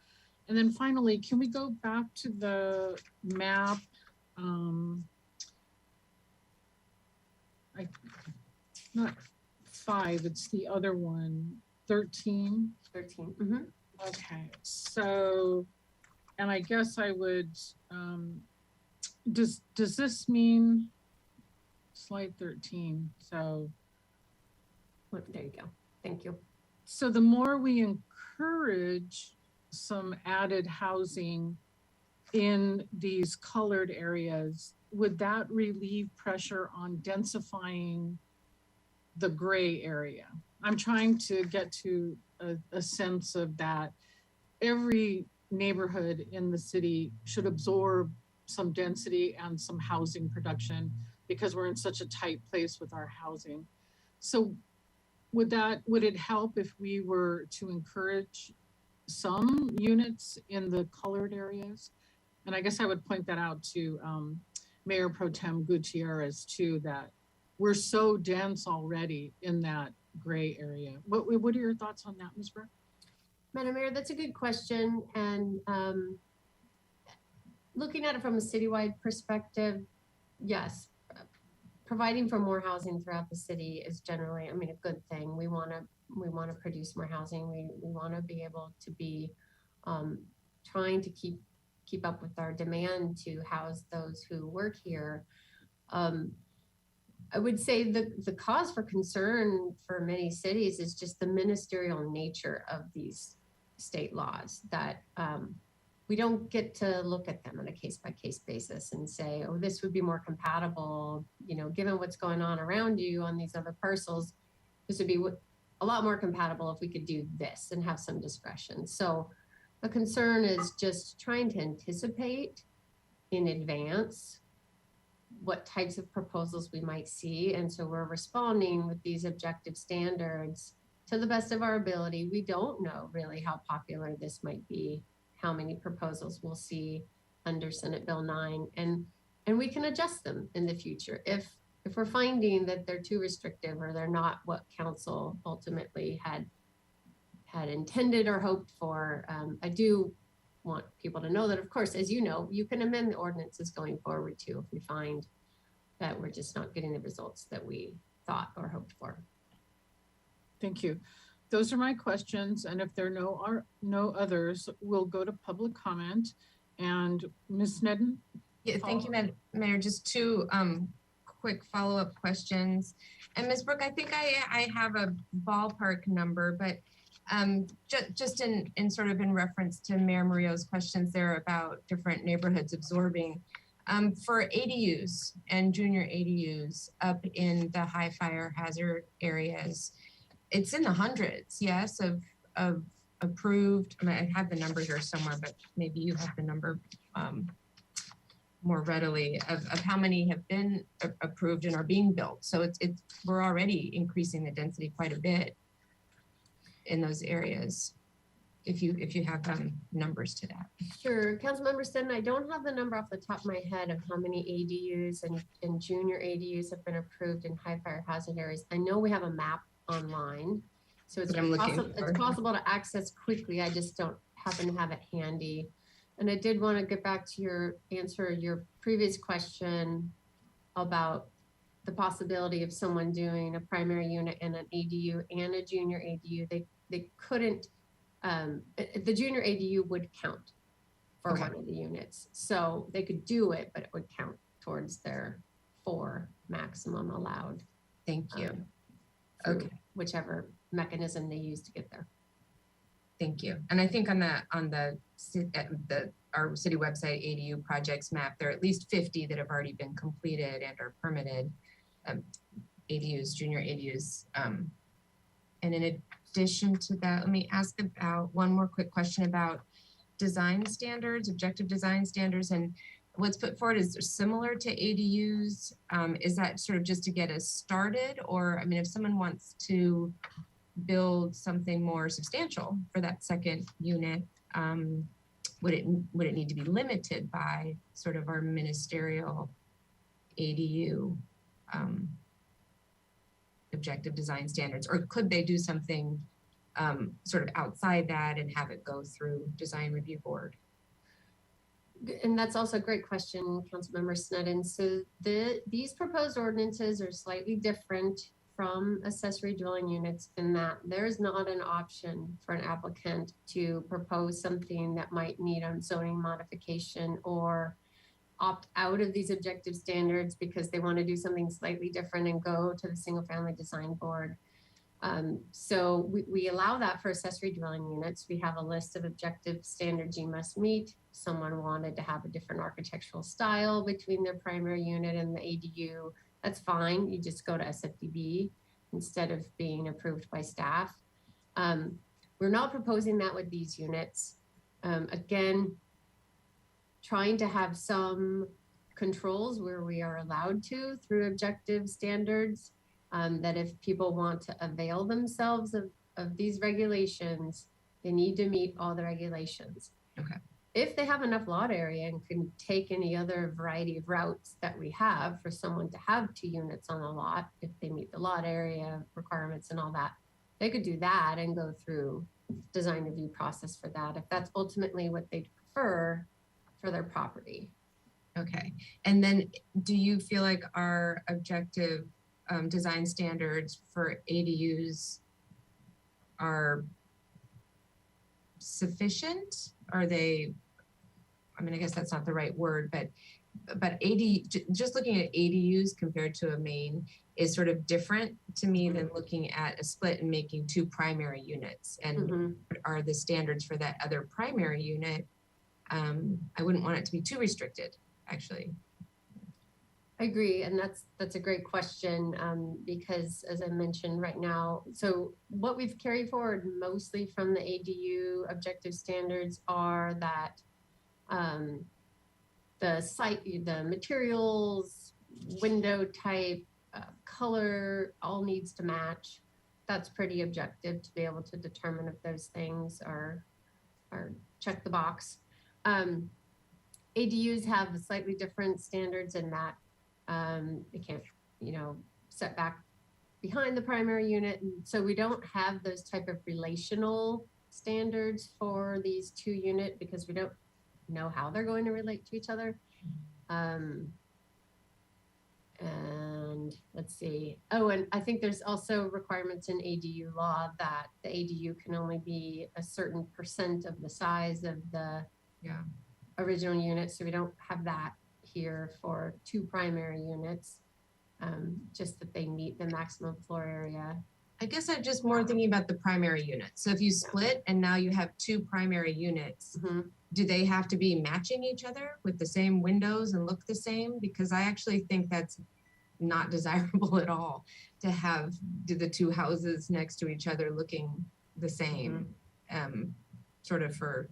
And then finally, can we go back to the map? Not 5, it's the other one, 13. 13. Mm-hmm. Okay, so, and I guess I would, does this mean slide 13? So, There you go. Thank you. so the more we encourage some added housing in these colored areas, would that relieve pressure on densifying the gray area? I'm trying to get to a sense of that. Every neighborhood in the city should absorb some density and some housing production because we're in such a tight place with our housing. So would it help if we were to encourage some units in the colored areas? And I guess I would point that out to Mayor Pro Tem Gutierrez too, that we're so dense already in that gray area. What are your thoughts on that, Ms. Burke? Madam Mayor, that's a good question. And looking at it from a citywide perspective, yes, providing for more housing throughout the city is generally, I mean, a good thing. We want to produce more housing. We want to be able to be trying to keep up with our demand to house those who work here. I would say the cause for concern for many cities is just the ministerial nature of these state laws, that we don't get to look at them on a case-by-case basis and say, oh, this would be more compatible, you know, given what's going on around you on these other parcels, this would be a lot more compatible if we could do this and have some discretion. So the concern is just trying to anticipate in advance what types of proposals we might see. And so we're responding with these objective standards to the best of our ability. We don't know really how popular this might be, how many proposals we'll see under Senate Bill 9, and we can adjust them in the future if we're finding that they're too restrictive or they're not what council ultimately had intended or hoped for. I do want people to know that, of course, as you know, you can amend the ordinances going forward too if we find that we're just not getting the results that we thought or hoped for. Thank you. Those are my questions. And if there are no others, we'll go to public comment. And Ms. Sneddon? Yeah, thank you, Mayor. Just two quick follow-up questions. And Ms. Brooke, I think I have a ballpark number, but just in sort of in reference to Mayor Murillo's questions there about different neighborhoods absorbing, for ADUs and junior ADUs up in the high fire hazard areas, it's in the hundreds, yes, of approved. I mean, I have the number here somewhere, but maybe you have the number more readily of how many have been approved and are being built. So we're already increasing the density quite a bit in those areas. If you have numbers to that. Sure, Councilmember Sneddon, I don't have the number off the top of my head of how many ADUs and junior ADUs have been approved in high fire hazard areas. I know we have a map online, so it's possible to access quickly. I just don't happen to have it handy. And I did want to get back to answer your previous question about the possibility of someone doing a primary unit and an ADU and a junior ADU. They couldn't, the junior ADU would count for one of the units. So they could do it, but it would count towards their 4 maximum allowed. Thank you. Okay. Whichever mechanism they use to get there. Thank you. And I think on our city website ADU projects map, there are at least 50 that have already been completed and are permitted, ADUs, junior ADUs. And in addition to that, let me ask about one more quick question about design standards, objective design standards, and what's put forward is similar to ADUs. Is that sort of just to get us started? Or, I mean, if someone wants to build something more substantial for that second unit, would it need to be limited by sort of our ministerial ADU objective design standards, or could they do something sort of outside that and have it go through design review board? And that's also a great question, Councilmember Sneddon. So these proposed ordinances are slightly different from accessory dwelling units in that there's not an option for an applicant to propose something that might need a zoning modification or opt out of these objective standards because they want to do something slightly different and go to the single family design board. So we allow that for accessory dwelling units. We have a list of objective standards you must meet. Someone wanted to have a different architectural style between their primary unit and the ADU. That's fine. You just go to SFDB instead of being approved by staff. We're not proposing that with these units. Again, trying to have some controls where we are allowed to through objective standards. That if people want to avail themselves of these regulations, they need to meet all the regulations. Okay. If they have enough lot area and can take any other variety of routes that we have for someone to have 2 units on a lot, if they meet the lot area requirements and all that, they could do that and go through design review process for that, if that's ultimately what they prefer for their property. Okay. And then do you feel like our objective design standards for ADUs are sufficient? Are they, I mean, I guess that's not the right word, but just looking at ADUs compared to a main is sort of different to me than looking at a split and making 2 primary units. And are the standards for that other primary unit? I wouldn't want it to be too restricted, actually. I agree, and that's a great question, because as I mentioned right now, so what we've carried forward mostly from the ADU objective standards are that the site, the materials, window type, color, all needs to match. That's pretty objective to be able to determine if those things are check the box. ADUs have slightly different standards in that they can't, set back behind the primary unit. And so we don't have those type of relational standards for these 2 unit because we don't know how they're going to relate to each other. And let's see. Oh, and I think there's also requirements in ADU law that the ADU can only be a certain % of the size of the original unit. So we don't have that here for 2 primary units, just that they meet the maximum floor area. I guess I'm just more thinking about the primary unit. So if you split and now you have 2 primary units, do they have to be matching each other with the same windows and look the same? Because I actually think that's not desirable at all to have the 2 houses next to each other looking the same, sort of for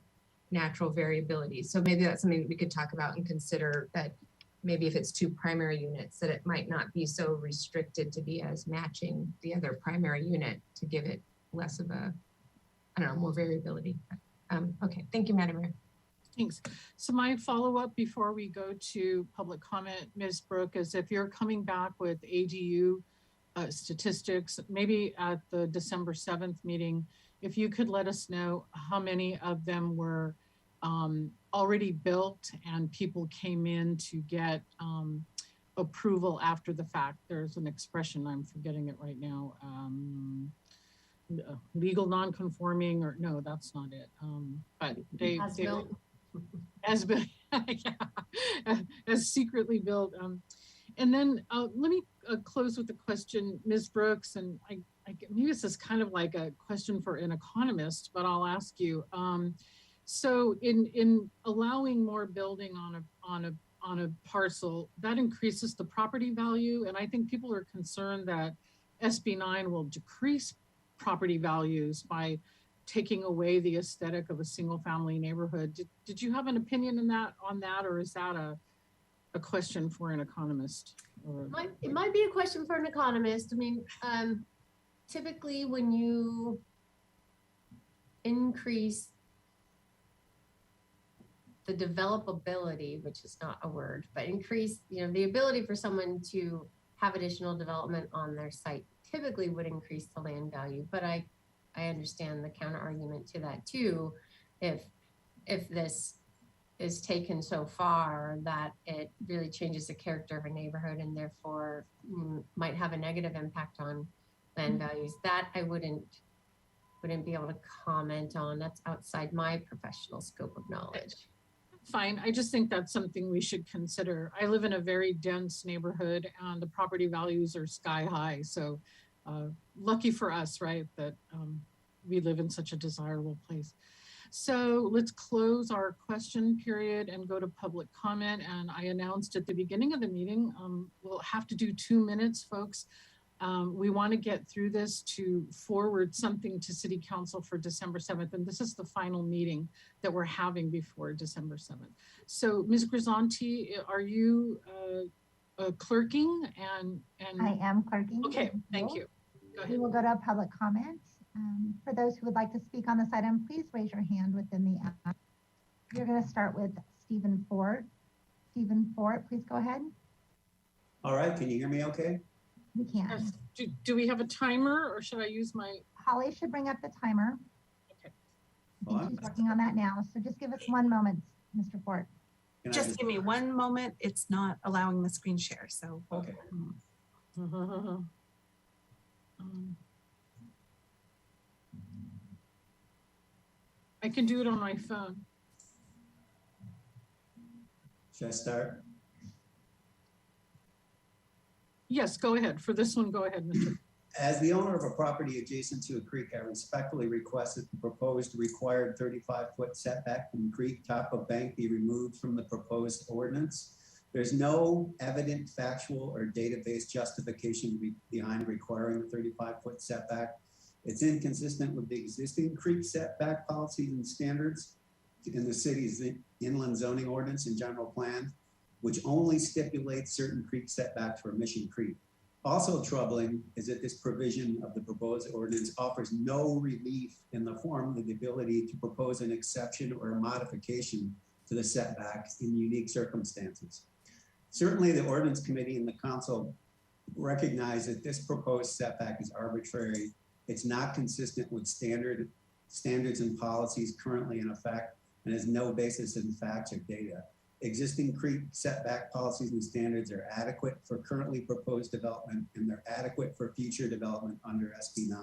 natural variability. So maybe that's something that we could talk about and consider, that maybe if it's 2 primary units, that it might not be so restricted to be as matching the other primary unit to give it less of a, I don't know, more variability. Okay, thank you, Madam Mayor. Thanks. So my follow-up before we go to public comment, Ms. Brooke, is if you're coming back with ADU statistics, maybe at the December 7th meeting, if you could let us know how many of them were already built and people came in to get approval after the fact. There's an expression, I'm forgetting it right now. Legal non-conforming, or no, that's not it. But they as built, yeah, as secretly built. And then let me close with a question, Ms. Brooks, and I maybe this is kind of like a question for an economist, but I'll ask you. So in allowing more building on a parcel, that increases the property value, and I think people are concerned that SB 9 will decrease property values by taking away the aesthetic of a single family neighborhood. Did you have an opinion on that, or is that a question for an economist? Or... It might be a question for an economist. I mean, typically when you increase the developability, which is not a word, but increase, the ability for someone to have additional development on their site typically would increase the land value, but I understand the counter argument to that too. If this is taken so far that it really changes the character of a neighborhood and therefore might have a negative impact on land values, that I wouldn't be able to comment on. That's outside my professional scope of knowledge. Fine. I just think that's something we should consider. I live in a very dense neighborhood and the property values are sky high. So lucky for us, right, that we live in such a desirable place. So let's close our question period and go to public comment. And I announced at the beginning of the meeting, we'll have to do 2 minutes, folks. We want to get through this to forward something to City Council for December 7th. And this is the final meeting that we're having before December 7th. So Ms. Grisanti, are you clerking? And I am clerking. Okay, thank you. Go We ahead. will go to public comment. For those who would like to speak on this item, please raise your hand within the app. You're going to start with Stephen Ford. Stephen Ford, please go ahead. All right, can you hear me okay? We can. Yes. Do we have a timer or should I use my? Holly should bring up the timer. Okay. I think she's working on that now. So just give us 1 moment, Mr. Ford. Can I Just give me 1 moment. It's not allowing the screen share, so. Okay. I can do it on my phone. Should I start? Yes, go ahead. For this one, go ahead, Mr. As the owner of a property adjacent to a creek, I respectfully request that the proposed required 35-foot setback from the creek top of bank be removed from the proposed ordinance. There's no evident factual or database justification behind requiring the 35-foot setback. It's inconsistent with the existing creek setback policies and standards in the city's inland zoning ordinance and general plan, which only stipulates certain creek setbacks for Mission Creek. Also troubling is that this provision of the proposed ordinance offers no relief in the form of the ability to propose an exception or a modification to the setback in unique circumstances. Certainly the ordinance committee and the council recognize that this proposed setback is arbitrary. It's not consistent with standards and policies currently in effect and has no basis in facts or data. Existing creek setback policies and standards are adequate for currently proposed development and they're adequate for future development under SB 9.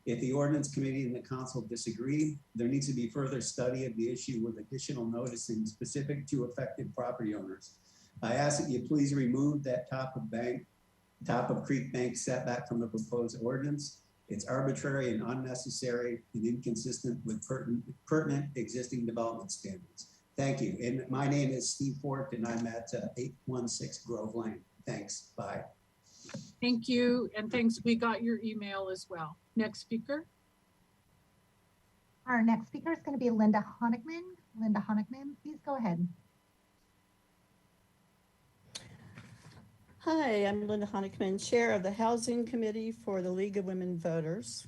If the ordinance committee and the council disagree, there needs to be further study of the issue with additional noticing specific to affected property owners. I ask that you please remove that top of creek bank setback from the proposed ordinance. It's arbitrary and unnecessary and inconsistent with pertinent existing development standards. Thank you. And my name is Steve Fort and I'm at 816 Grove Lane. Thanks. Bye. Thank you. And thanks. We got your email as well. Next speaker. Our next speaker is going to be Linda Honigman. Linda Honigman, please go ahead. Hi, I'm Linda Honigman, Chair of the Housing Committee for the League of Women Voters.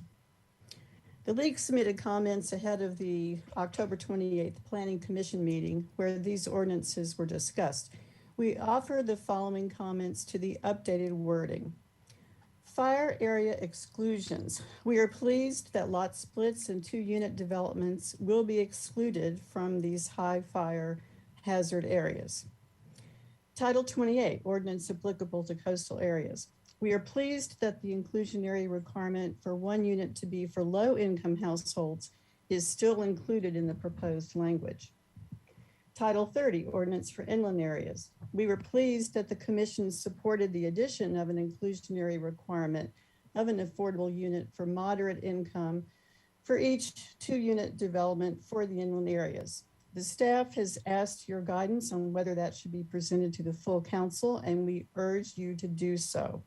The League submitted comments ahead of the October 28th Planning Commission meeting where these ordinances were discussed. We offer the following comments to the updated wording. Fire area exclusions. We are pleased that lot splits and 2-unit developments will be excluded from these high fire hazard areas. Title 28, ordinance applicable to coastal areas. We are pleased that the inclusionary requirement for 1 unit to be for low-income households is still included in the proposed language. Title 30, ordinance for inland areas. We were pleased that the commission supported the addition of an inclusionary requirement of an affordable unit for moderate income for each 2-unit development for the inland areas. The staff has asked your guidance on whether that should be presented to the full council, and we urge you to do so.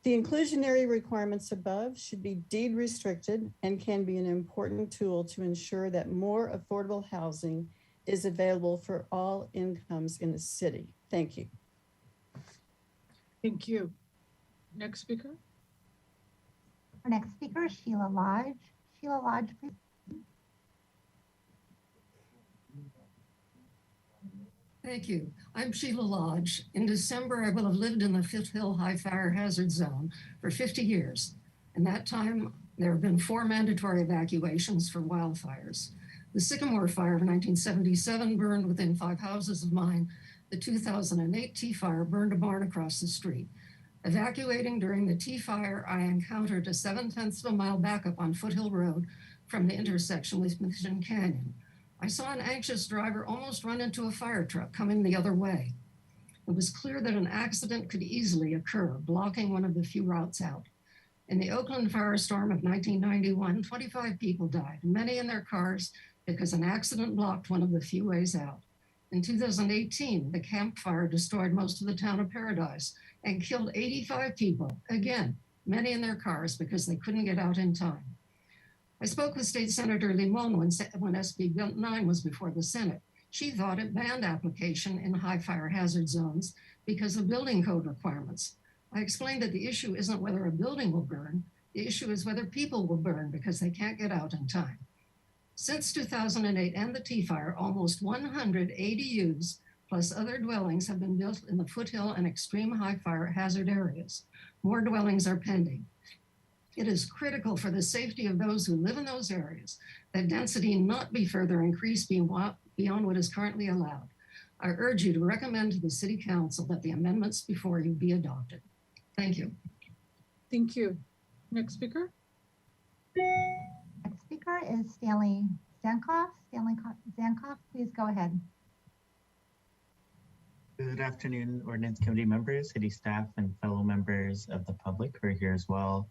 The inclusionary requirements above should be deed restricted and can be an important tool to ensure that more affordable housing is available for all incomes in the city. Thank you. Thank you. Next speaker. Our next speaker is Sheila Lodge. Sheila Lodge, please. Thank you. I'm Sheila Lodge. In December, I will have lived in the Foothill High Fire Hazard Zone for 50 years. In that time, there have been 4 mandatory evacuations for wildfires. The Sycamore Fire of 1977 burned within 5 houses of mine. The 2008 Tea Fire burned a barn across the street. Evacuating during the Tea Fire, I encountered a 7/10 of a mile backup on Foothill Road from the intersection with Mission Canyon. I saw an anxious driver almost run into a fire truck coming the other way. It was clear that an accident could easily occur, blocking one of the few routes out. In the Oakland firestorm of 1991, 25 people died, many in their cars, because an accident blocked one of the few ways out. In 2018, the Camp Fire destroyed most of the town of Paradise and killed 85 people, again, many in their cars because they couldn't get out in time. I spoke with State Senator Limon when SB 9 was before the Senate. She thought it banned application in high fire hazard zones because of building code requirements. I explained that the issue isn't whether a building will burn, the issue is whether people will burn because they can't get out in time. Since 2008 and the Tea Fire, almost 100 ADUs plus other dwellings have been built in the Foothill and extreme high fire hazard areas. More dwellings are pending. It is critical for the safety of those who live in those areas that density not be further increased beyond what is currently allowed. I urge you to recommend to the City Council that the amendments before you be adopted. Thank you. Thank you. Next speaker. Next speaker is Stanley Zankoff. Stanley Zankoff, please go ahead. Good afternoon, Ordinance Committee members, city staff, and fellow members of the public who are here as well.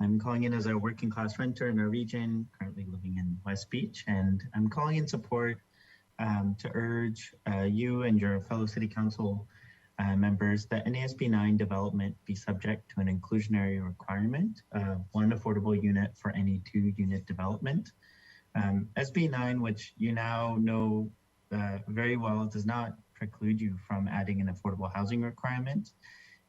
I'm calling in as a working class renter in our region, currently living in West Beach, and I'm calling in support to urge you and your fellow city council members that NASB 9 development be subject to an inclusionary requirement of 1 affordable unit for any 2-unit development. SB 9, which you now know very well, does not preclude you from adding an affordable housing requirement.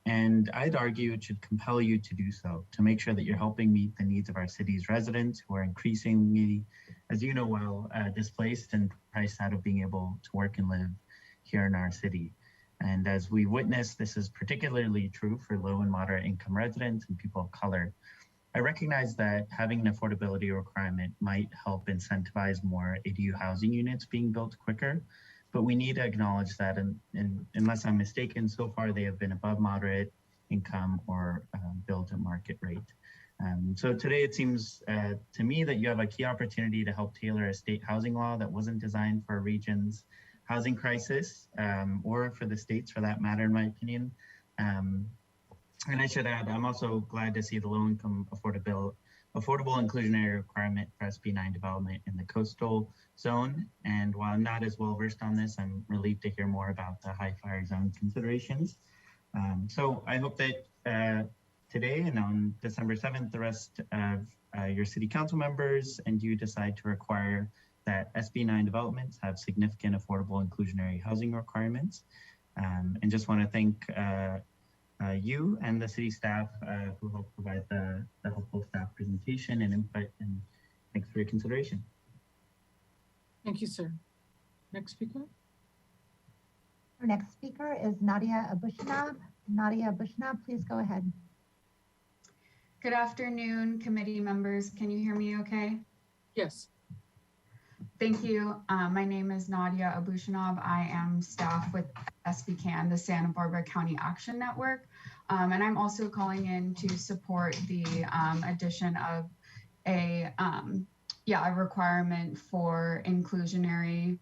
And I'd argue it should compel you to do so, to make sure that you're helping meet the needs of our city's residents who are increasingly, as you know well, displaced and priced out of being able to work and live here in our city. And as we witness, this is particularly true for low and moderate income residents and people of color. I recognize that having an affordability requirement might help incentivize more ADU housing units being built quicker, but we need to acknowledge that, and unless I'm mistaken, so far they have been above moderate income or built at market rate. So today it seems to me that you have a key opportunity to help tailor a state housing law that wasn't designed for a region's housing crisis, or for the states for that matter, in my opinion. And I should add, I'm also glad to see the low-income affordable inclusionary requirement for SB 9 development in the coastal zone. And while I'm not as well versed on this, I'm relieved to hear more about the high fire zone considerations. So I hope that today and on December 7th, the rest of your city council members and you decide to require that SB 9 developments have significant affordable inclusionary housing requirements. And just want to thank you and the city staff who helped provide the helpful staff presentation and input, and thanks for your consideration. Thank you, sir. Next speaker. Our next speaker is Nadia Abushinab. Nadia Abushinab, please go ahead. Good afternoon, committee members. Can you hear me okay? Yes. Thank you. My name is Nadia Abushinab. I am staff with SBCAN, the Santa Barbara County Action Network. And I'm also calling in to support the addition of a requirement for inclusionary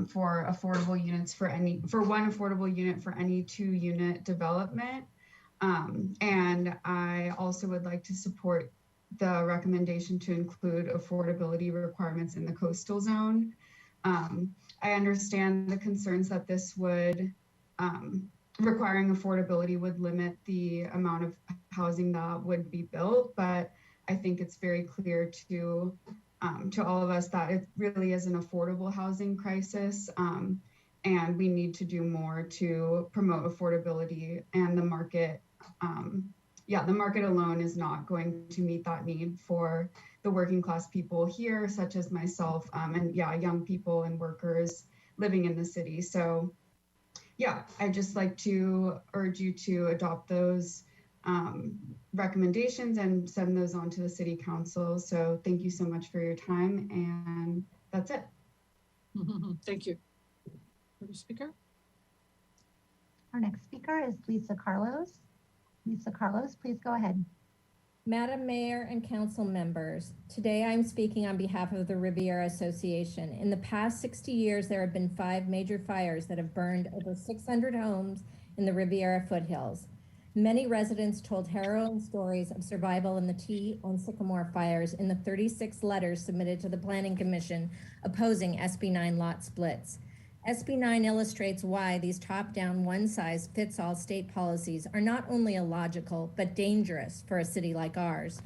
for affordable units for one affordable unit for any 2-unit development. And I also would like to support the recommendation to include affordability requirements in the coastal zone. I understand the concerns that this would, requiring affordability would limit the amount of housing that would be built, but I think it's very clear to all of us that it really is an affordable housing crisis, and we need to do more to promote affordability, and the market the market alone is not going to meet that need for the working class people here, such as myself, and young people and workers living in the city. So Yeah, I'd just like to urge you to adopt those recommendations and send those on to the city council. So thank you so much for your time, and that's it. Thank you. Further speaker? Our next speaker is Lisa Carlos. Lisa Carlos, please go ahead. Madam Mayor and council members, today I'm speaking on behalf of the Riviera Association. In the past 60 years, there have been 5 major fires that have burned over 600 homes in the Riviera foothills. Many residents told harrowing stories of survival in the Tea and Sycamore fires in the 36 letters submitted to the Planning Commission opposing SB 9 lot splits. SB 9 illustrates why these top-down, one-size-fits-all state policies are not only illogical, but dangerous for a city like ours.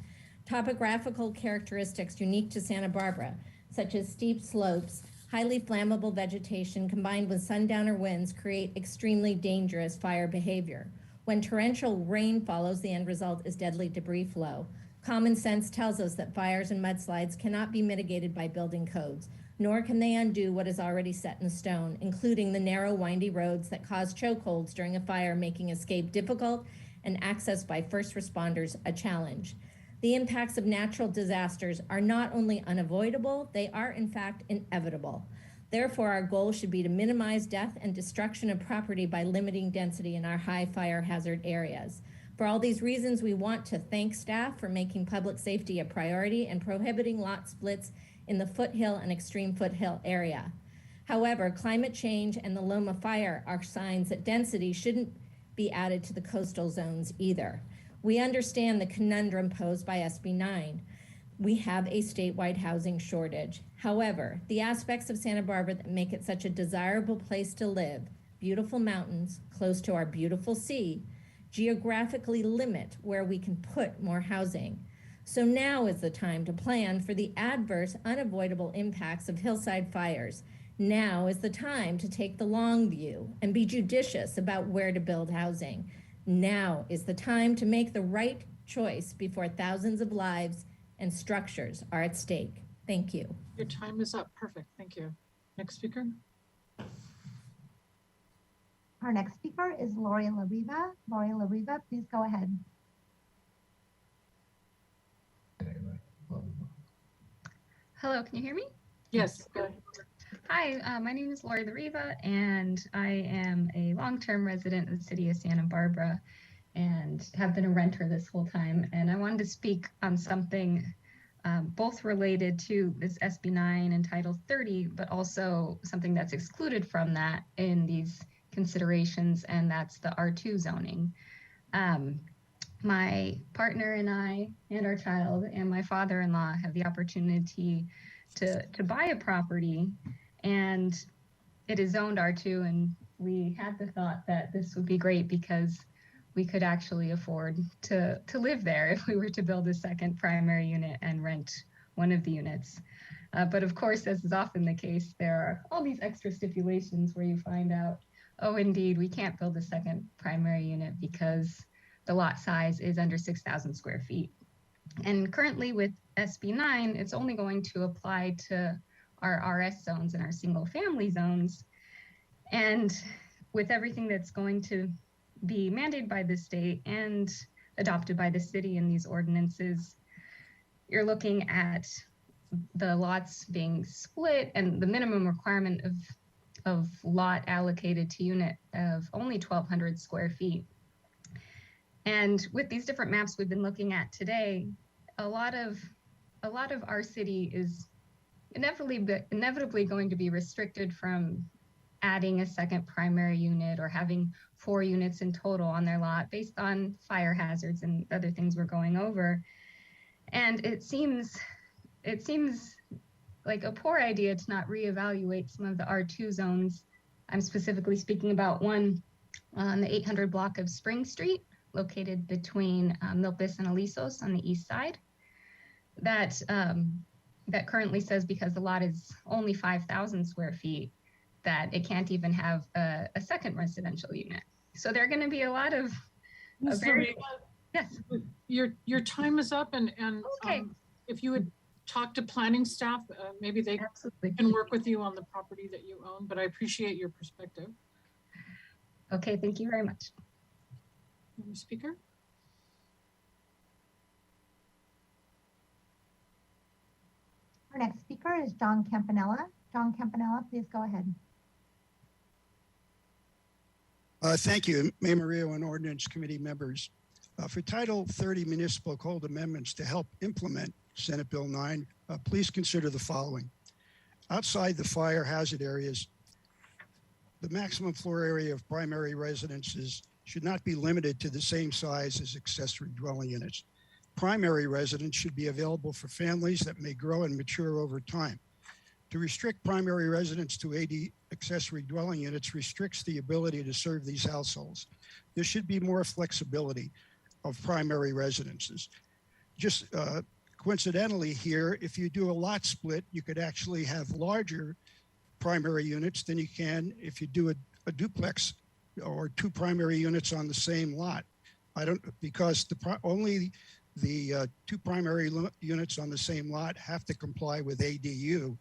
Topographical characteristics unique to Santa Barbara, such as steep slopes, highly flammable vegetation combined with sundowner winds, create extremely dangerous fire behavior. When torrential rain follows, the end result is deadly debris flow. Common sense tells us that fires and mudslides cannot be mitigated by building codes, nor can they undo what is already set in stone, including the narrow, windy roads that cause chokeholds during a fire, making escape difficult and access by first responders a challenge. The impacts of natural disasters are not only unavoidable, they are in fact inevitable. Therefore, our goal should be to minimize death and destruction of property by limiting density in our high fire hazard areas. For all these reasons, we want to thank staff for making public safety a priority and prohibiting lot splits in the foothill and extreme foothill area. However, climate change and the Loma fire are signs that density shouldn't be added to the coastal zones either. We understand the conundrum posed by SB 9. We have a statewide housing shortage. However, the aspects of Santa Barbara that make it such a desirable place to live, beautiful mountains close to our beautiful sea, geographically limit where we can put more housing. So now is the time to plan for the adverse, unavoidable impacts of hillside fires. Now is the time to take the long view and be judicious about where to build housing. Now is the time to make the right choice before thousands of lives and structures are at stake. Thank you. Your time is up. Perfect. Thank you. Next speaker. Our next speaker is Lori LaRiva. Lori LaRiva, please go ahead. Hello, can you hear me? Yes. Go ahead. Hi, my name is Lori LaRiva, and I am a long-term resident of the city of Santa Barbara and have been a renter this whole time. And I wanted to speak on something both related to this SB 9 and Title 30, but also something that's excluded from that in these considerations, and that's the R2 zoning. My partner and I and our child and my father-in-law have the opportunity to buy a property, and it is zoned R2, and we had the thought that this would be great because we could actually afford to live there if we were to build a second primary unit and rent one of the units. But of course, as is often the case, there are all these extra stipulations where you find out, oh, indeed, we can't build a second primary unit because the lot size is under 6,000 square feet. And currently with SB 9, it's only going to apply to our RS zones and our single family zones. And with everything that's going to be mandated by the state and adopted by the city in these ordinances, you're looking at the lots being split and the minimum requirement of lot allocated to unit of only 1,200 square feet. And with these different maps we've been looking at today, a lot of our city is inevitably going to be restricted from adding a second primary unit or having 4 units in total on their lot based on fire hazards and other things we're going over. And it seems like a poor idea to not reevaluate some of the R2 zones. I'm specifically speaking about one on the 800 block of Spring Street, located between Milpas and Alisos on the east side. That currently says because the lot is only 5,000 square feet, that it can't even have a second residential unit. So there are going to be a lot of very, yes. Your time is up, and okay. If you would talk to planning staff, maybe they Absolutely can work with you on the property that you own. But I appreciate your perspective. Okay, thank you very much. Madam Speaker? Our next speaker is John Campanella. John Campanella, please go ahead. Thank you, Mayor Mario and Ordinance Committee members. For Title 30 Municipal Code amendments to help implement Senate Bill 9, please consider the following. Outside the fire hazard areas, the maximum floor area of primary residences should not be limited to the same size as accessory dwelling units. Primary residence should be available for families that may grow and mature over time. To restrict primary residence to AD accessory dwelling units restricts the ability to serve these households. There should be more flexibility of primary residences. Just coincidentally here, if you do a lot split, you could actually have larger primary units than you can if you do a duplex or two primary units on the same lot. Because only the two primary units on the same lot have to comply with ADU.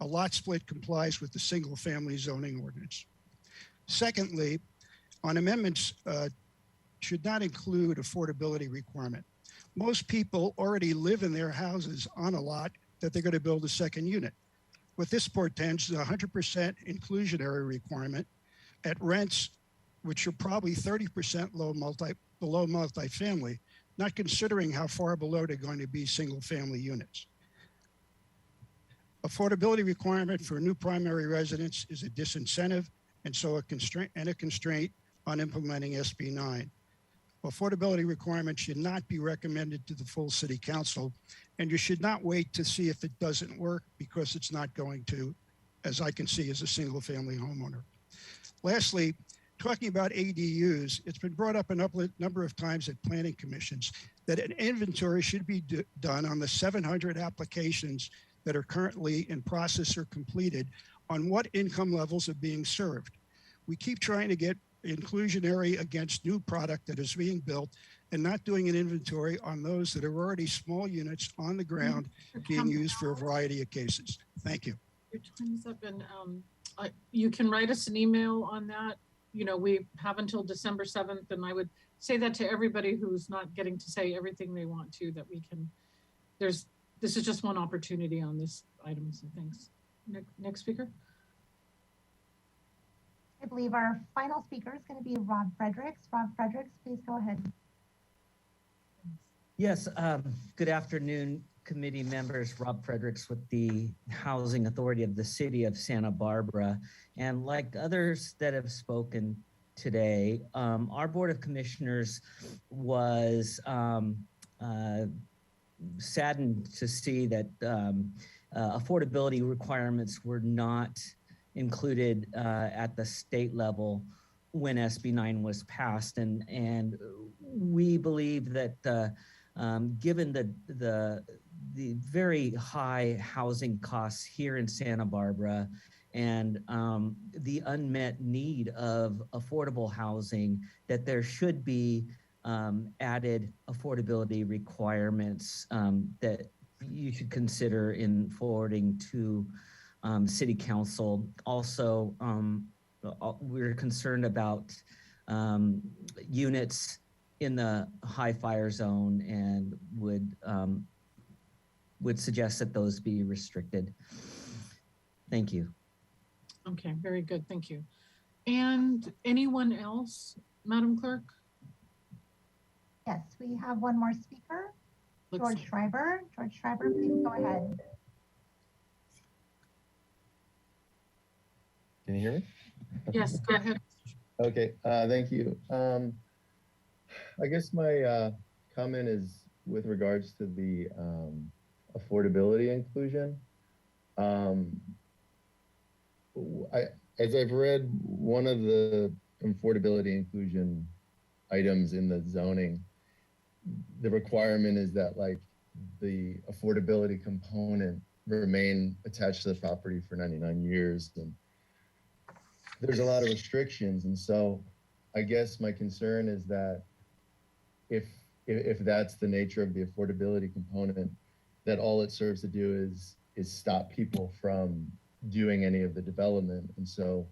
A lot split complies with the single family zoning ordinance. Secondly, on amendments should not include affordability requirement. Most people already live in their houses on a lot that they're going to build a second unit. What this portends is a 100% inclusionary requirement at rents, which are probably 30% below multifamily, not considering how far below they're going to be single family units. Affordability requirement for a new primary residence is a disincentive and so a constraint on implementing SB 9. Affordability requirements should not be recommended to the full city council, and you should not wait to see if it doesn't work because it's not going to, as I can see as a single family homeowner. Lastly, talking about ADUs, it's been brought up a number of times at planning commissions that an inventory should be done on the 700 applications that are currently in process or completed on what income levels are being served. We keep trying to get inclusionary against new product that is being built and not doing an inventory on those that are already small units on the ground being used for a variety of cases. Thank you. Your time is up, and you can write us an email on that. You know, we have until December 7th, and I would say that to everybody who's not getting to say everything they want to, that we can, this is just one opportunity on this item, so thanks. Next speaker. I believe our final speaker is going to be Rob Fredericks. Rob Fredericks, please go ahead. Yes, good afternoon, committee members. Rob Fredericks with the Housing Authority of the City of Santa Barbara. And like others that have spoken today, our Board of Commissioners was saddened to see that affordability requirements were not included at the state level when SB 9 was passed. And we believe that given the very high housing costs here in Santa Barbara and the unmet need of affordable housing, that there should be added affordability requirements that you should consider in forwarding to City Council. Also, we're concerned about units in the high fire zone and would suggest that those be restricted. Thank you. Okay, very good, thank you. And anyone else, Madam Clerk? Yes, we have one more speaker, Looks George Schreiber. George Schreiber, please go ahead. Can you hear me? Yes, go ahead. Okay, thank you. I guess my comment is with regards to the affordability inclusion. As I've read, one of the affordability inclusion items in the zoning, the requirement is that like the affordability component remain attached to the property for 99 years. And there's a lot of restrictions. And so I guess my concern is that if that's the nature of the affordability component, that all it serves to do is stop people from doing any of the development. And so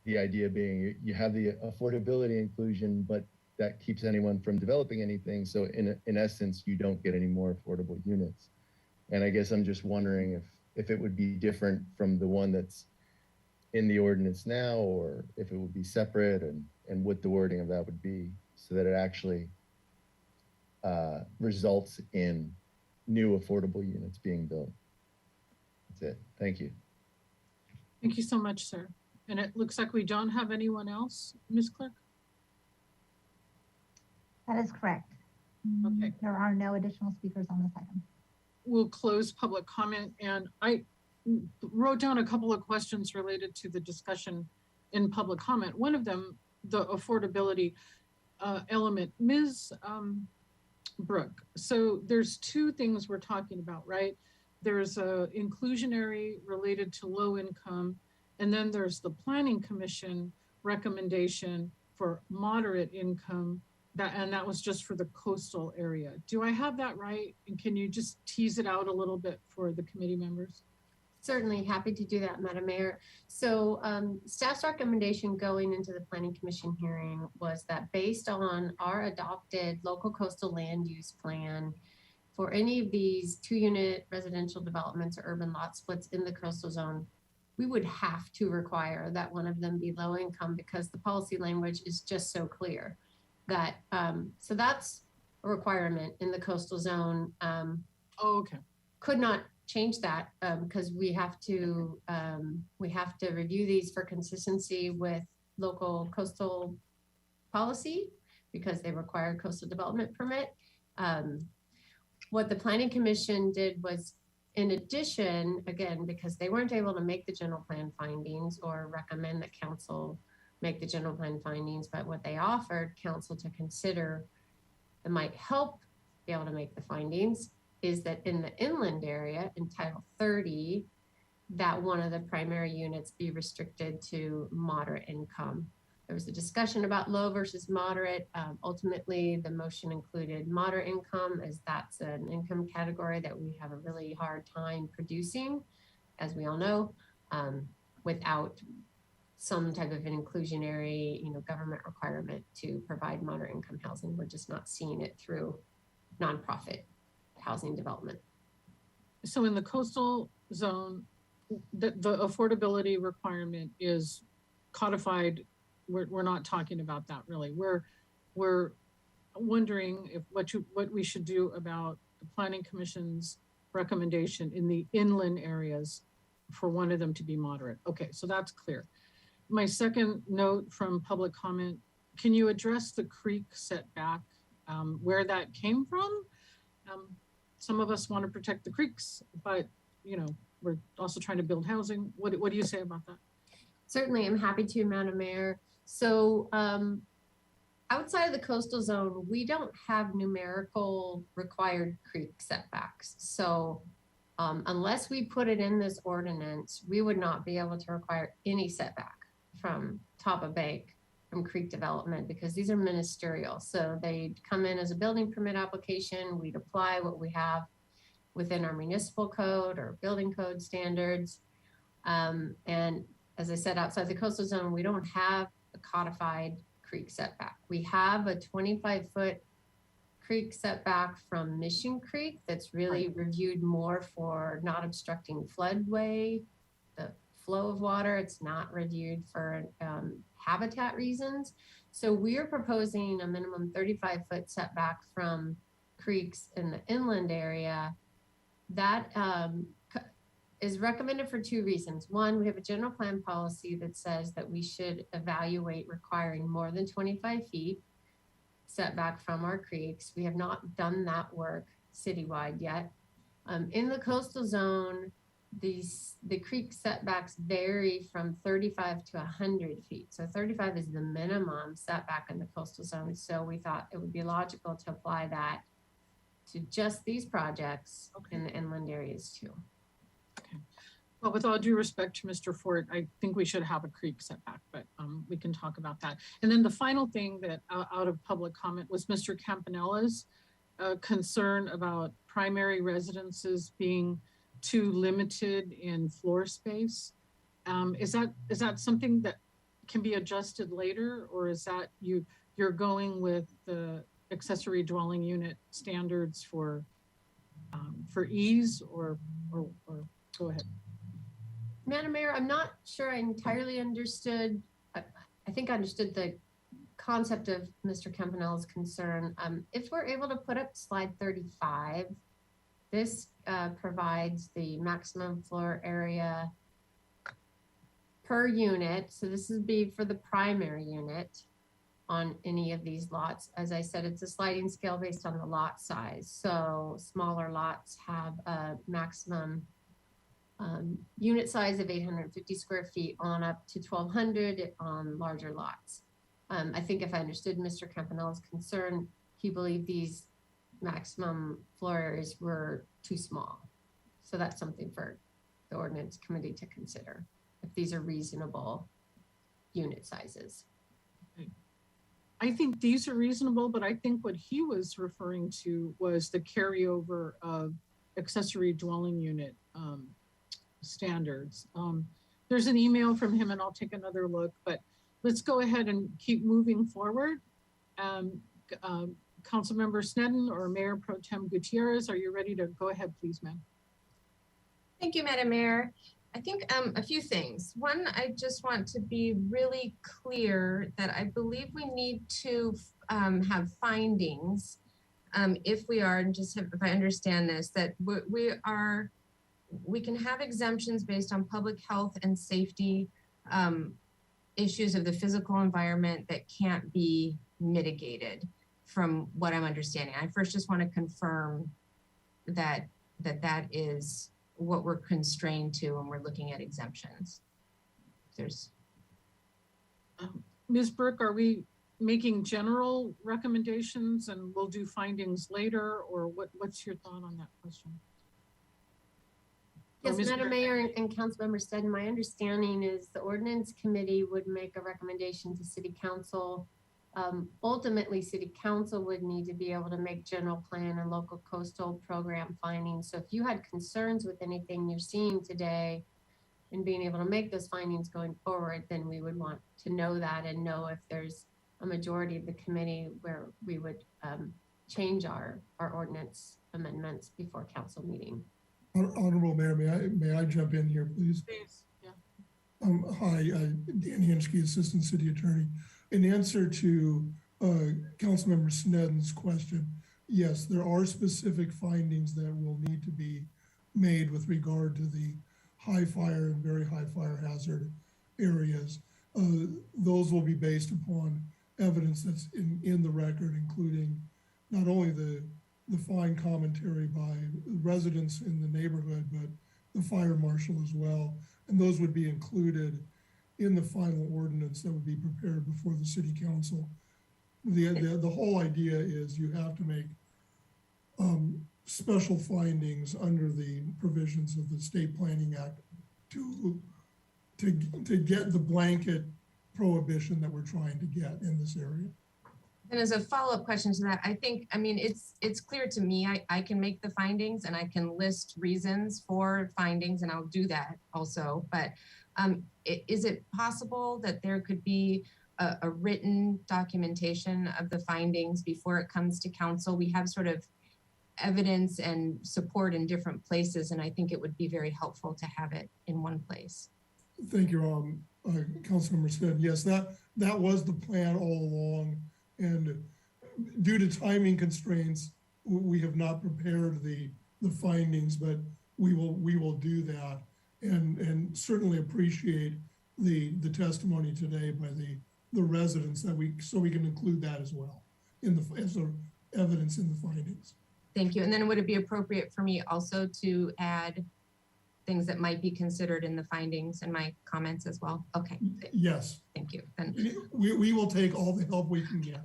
the idea being you have the affordability inclusion, but that keeps anyone from developing anything. So in essence, you don't get any more affordable units. And I guess I'm just wondering if it would be different from the one that's in the ordinance now, or if it would be separate, and what the wording of that would be, so that it actually results in new affordable units being built. That's it. Thank you. Thank you so much, sir. And it looks like we don't have anyone else, Ms. Clerk? That is correct. Okay. There are no additional speakers on this item. We'll close public comment, and I wrote down a couple of questions related to the discussion in public comment. One of them, the affordability element. Ms. Brooke, so there's two things we're talking about, right? There's a inclusionary related to low income, and then there's the Planning Commission recommendation for moderate income, and that was just for the coastal area. Do I have that right? And can you just tease it out a little bit for the committee members? Certainly happy to do that, Madam Mayor. So staff's recommendation going into the Planning Commission hearing was that based on our adopted local coastal land use plan, for any of these 2-unit residential developments or urban lot splits in the coastal zone, we would have to require that one of them be low income, because the policy language is just so clear that, so that's a requirement in the coastal zone. Okay. Could not change that because we have to review these for consistency with local coastal policy, because they require coastal development permit. What the Planning Commission did was, in addition, again, because they weren't able to make the general plan findings or recommend that council make the general plan findings, but what they offered council to consider that might help be able to make the findings is that in the inland area in Title 30, that one of the primary units be restricted to moderate income. There was a discussion about low versus moderate. Ultimately, the motion included moderate income, as that's an income category that we have a really hard time producing, as we all know, without some type of an inclusionary, government requirement to provide moderate income housing. We're just not seeing it through nonprofit housing development. So in the coastal zone, the affordability requirement is codified. We're not talking about that really. We're wondering if what we should do about the Planning Commission's recommendation in the inland areas for one of them to be moderate. Okay, so that's clear. My second note from public comment, can you address the creek setback, where that came from? Some of us want to protect the creeks, but we're also trying to build housing. What do you say about that? Certainly, I'm happy to, Madam Mayor. So outside of the coastal zone, we don't have numerical required creek setbacks. So unless we put it in this ordinance, we would not be able to require any setback from top of bank from creek development, because these are ministerial. So they come in as a building permit application. We'd apply what we have within our municipal code or building code standards. And as I said, outside the coastal zone, we don't have a codified creek setback. We have a 25-foot creek setback from Mission Creek that's really reviewed more for not obstructing floodway, the flow of water. It's not reviewed for habitat reasons. So we're proposing a minimum 35-foot setback from creeks in the inland area. That is recommended for two reasons. One, we have a general plan policy that says that we should evaluate requiring more than 25 feet setback from our creeks. We have not done that work citywide yet. In the coastal zone, the creek setbacks vary from 35 to 100 feet. So 35 is the minimum setback in the coastal zone. So we thought it would be logical to apply that to just these projects in the inland areas too. Okay. Well, with all due respect to Mr. Fort, I think we should have a creek setback, but we can talk about that. And then the final thing that out of public comment was Mr. Campanella's concern about primary residences being too limited in floor space. Is that something that, can be adjusted later, or is that you're going with the accessory dwelling unit standards for ease, or go ahead. Madam Mayor, I'm not sure I entirely understood. I think I understood the concept of Mr. Campanel's concern. If we're able to put up slide 35, this provides the maximum floor area per unit. So this would be for the primary unit on any of these lots. As I said, it's a sliding scale based on the lot size. So smaller lots have a maximum unit size of 850 square feet on up to 1,200 on larger lots. I think if I understood Mr. Campanel's concern, he believed these maximum floor areas were too small. So that's something for the ordinance committee to consider, if these are reasonable unit sizes. I think these are reasonable, but I think what he was referring to was the carryover of accessory dwelling unit standards. There's an email from him and I'll take another look, but let's go ahead and keep moving forward. Councilmember Sneddon or Mayor Pro Tem Gutierrez, are you ready to go ahead, please, ma'am? Thank you, Madam Mayor. I think a few things. One, I just want to be really clear that I believe we need to have findings if we are, and just if I understand this, that we can have exemptions based on public health and safety issues of the physical environment that can't be mitigated from what I'm understanding. I first just want to confirm that is what we're constrained to when we're looking at exemptions. Ms. Burke, are we making general recommendations and we'll do findings later, or what's your thought on that question? Yes, Madam Mayor and Councilmember Sneddon, my understanding is the ordinance committee would make a recommendation to City Council. Ultimately, City Council would need to be able to make general plan and local coastal program findings. So if you had concerns with anything you're seeing today and being able to make those findings going forward, then we would want to know that and know if there's a majority of the committee where we would change our ordinance amendments before council meeting. Honorable Mayor, may I jump in here, please? Please, yeah. Hi, Dan Hansky, Assistant City Attorney. In answer to Councilmember Sneddon's question, yes, there are specific findings that will need to be made with regard to the high fire and very high fire hazard areas. Those will be based upon evidence that's in the record, including not only the fine commentary by residents in the neighborhood, but the fire marshal as well. And those would be included in the final ordinance that would be prepared before the city council. The whole idea is you have to make special findings under the provisions of the State Planning Act to get the blanket prohibition that we're trying to get in this area. And as a follow-up question to that, I mean, it's clear to me, I can make the findings and I can list reasons for findings, and I'll do that also. But is it possible that there could be a written documentation of the findings before it comes to council? We have sort of evidence and support in different places, and I think it would be very helpful to have it in one place. Thank you, Councilmember Smith. Yes, that was the plan all along. And due to timing constraints, we have not prepared the findings, but we will do that, and certainly appreciate the testimony today by the residents so we can include that as well as evidence in the findings. Thank you. And then would it be appropriate for me also to add things that might be considered in the findings and my comments as well? Okay. Yes. Thank you. Then we will take all the help we can get.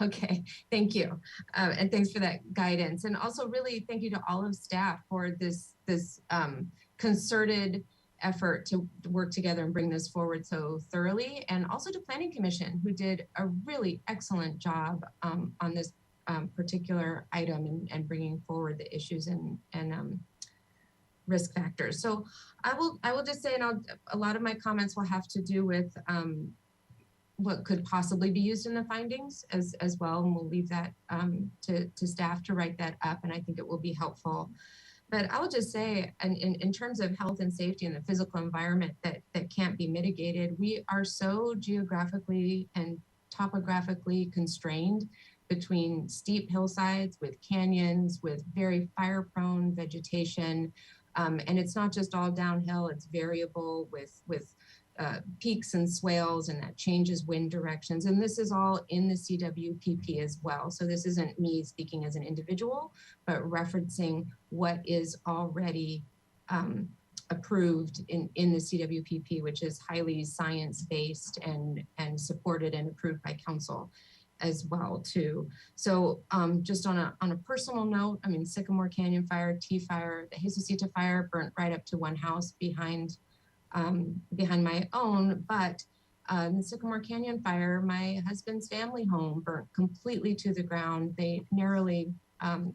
Okay. Thank you. And thanks for that guidance. And also really thank you to all of staff for this concerted effort to work together and bring this forward so thoroughly. And also to Planning Commission, who did a really excellent job on this particular item and bringing forward the issues and risk factors. So I will just say, and a lot of my comments will have to do with what could possibly be used in the findings as well. And we'll leave that to staff to write that up. And I think it will be helpful. But I will just say, in terms of health and safety and the physical environment that can't be mitigated, we are so geographically and topographically constrained between steep hillsides with canyons, with very fire-prone vegetation. And it's not just all downhill, it's variable with peaks and swales, and that changes wind directions. And this is all in the CWPP as well. So this isn't me speaking as an individual, but referencing what is already approved in the CWPP, which is highly science-based and supported and approved by council as well too. So just on a personal note, I mean, Sycamore Canyon fire, Tea fire, the Jesucita fire burnt right up to one house behind my own, but the Sycamore Canyon fire, my husband's family home burnt completely to the ground. They narrowly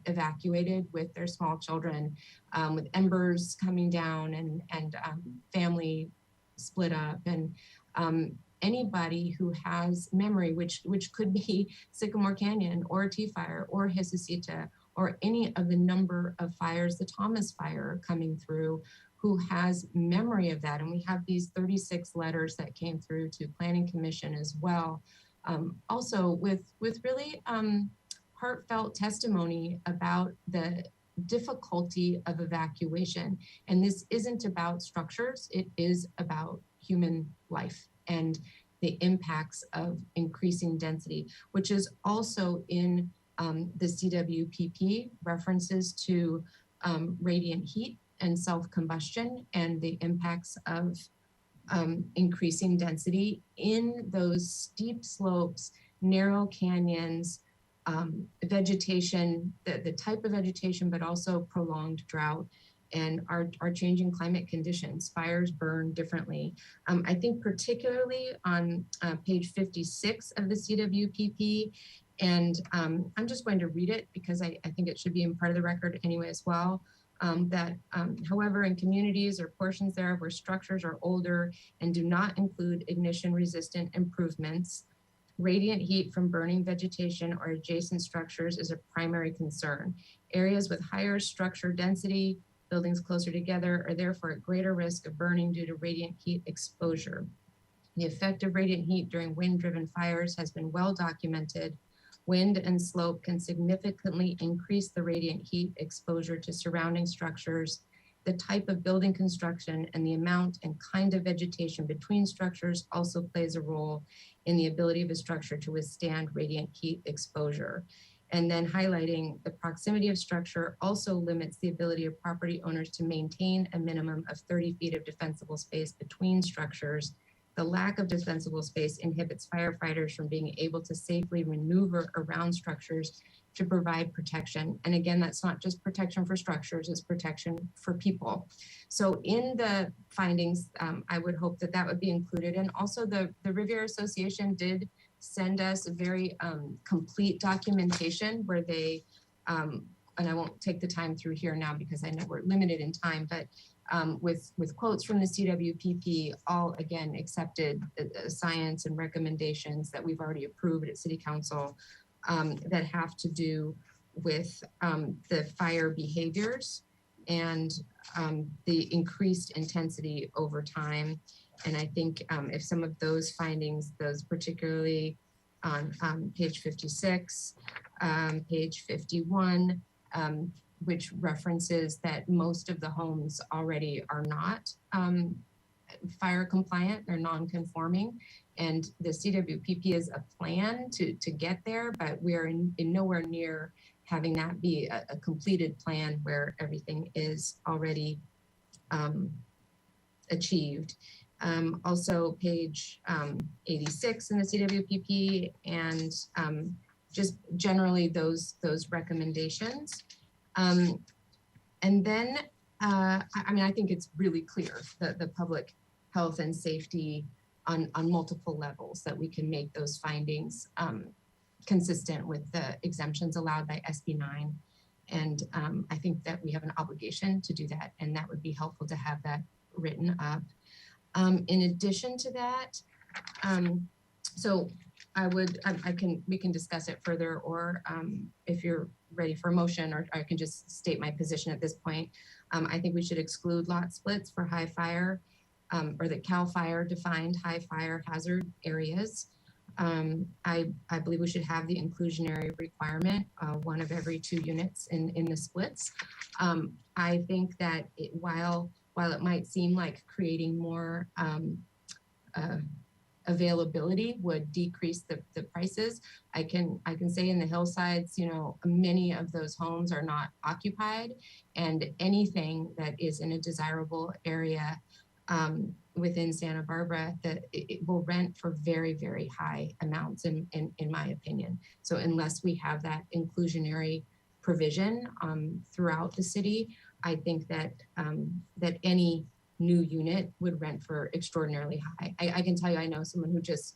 evacuated with their small children, with embers coming down and family split up. And anybody who has memory, which could be Sycamore Canyon or Tea fire or Jesucita or any of the number of fires, the Thomas fire coming through, who has memory of that. And we have these 36 letters that came through to Planning Commission as well. Also with really heartfelt testimony about the difficulty of evacuation. And this isn't about structures, it is about human life and the impacts of increasing density, which is also in the CWPP, references to radiant heat and self-combustion and the impacts of increasing density in those steep slopes, narrow canyons, vegetation, the type of vegetation, but also prolonged drought and our changing climate conditions. Fires burn differently. I think particularly on page 56 of the CWPP, and I'm just going to read it because I think it should be in part of the record anyway as well. However, in communities or portions thereof where structures are older and do not include ignition resistant improvements, radiant heat from burning vegetation or adjacent structures is a primary concern. Areas with higher structure density, buildings closer together, are therefore at greater risk of burning due to radiant heat exposure. The effect of radiant heat during wind-driven fires has been well documented. Wind and slope can significantly increase the radiant heat exposure to surrounding structures. The type of building construction and the amount and kind of vegetation between structures also plays a role in the ability of a structure to withstand radiant heat exposure. And then highlighting the proximity of structure also limits the ability of property owners to maintain a minimum of 30 feet of defensible space between structures. The lack of defensible space inhibits firefighters from being able to safely maneuver around structures to provide protection. And again, that's not just protection for structures, it's protection for people. So in the findings, I would hope that that would be included. And also the Riviera Association did send us a very complete documentation where they, and I won't take the time through here now because I know we're limited in time, but with quotes from the CWPP, all again accepted science and recommendations that we've already approved at City Council that have to do with the fire behaviors and the increased intensity over time. And I think if some of those findings, those particularly on page 56, page 51, which references that most of the homes already are not fire compliant, they're non-conforming. And the CWPP is a plan to get there, but we are in nowhere near having that be a completed plan where everything is already achieved. Also page 86 in the CWPP, and just generally those recommendations. And then, I mean, I think it's really clear that the public health and safety on multiple levels that we can make those findings consistent with the exemptions allowed by SB 9. And I think that we have an obligation to do that, and that would be helpful to have that written up. In addition to that, So we can discuss it further, or if you're ready for a motion, or I can just state my position at this point. I think we should exclude lot splits for high fire, or the CAL FIRE defined high fire hazard areas. I believe we should have the inclusionary requirement, one of every 2 units in the splits. I think that while it might seem like creating more availability would decrease the prices, I can say in the hillsides, you know, many of those homes are not occupied, and anything that is in a desirable area within Santa Barbara, that it will rent for very, very high amounts in my opinion. So unless we have that inclusionary provision throughout the city, I think that that any new unit would rent for extraordinarily high. I can tell you, I know someone who just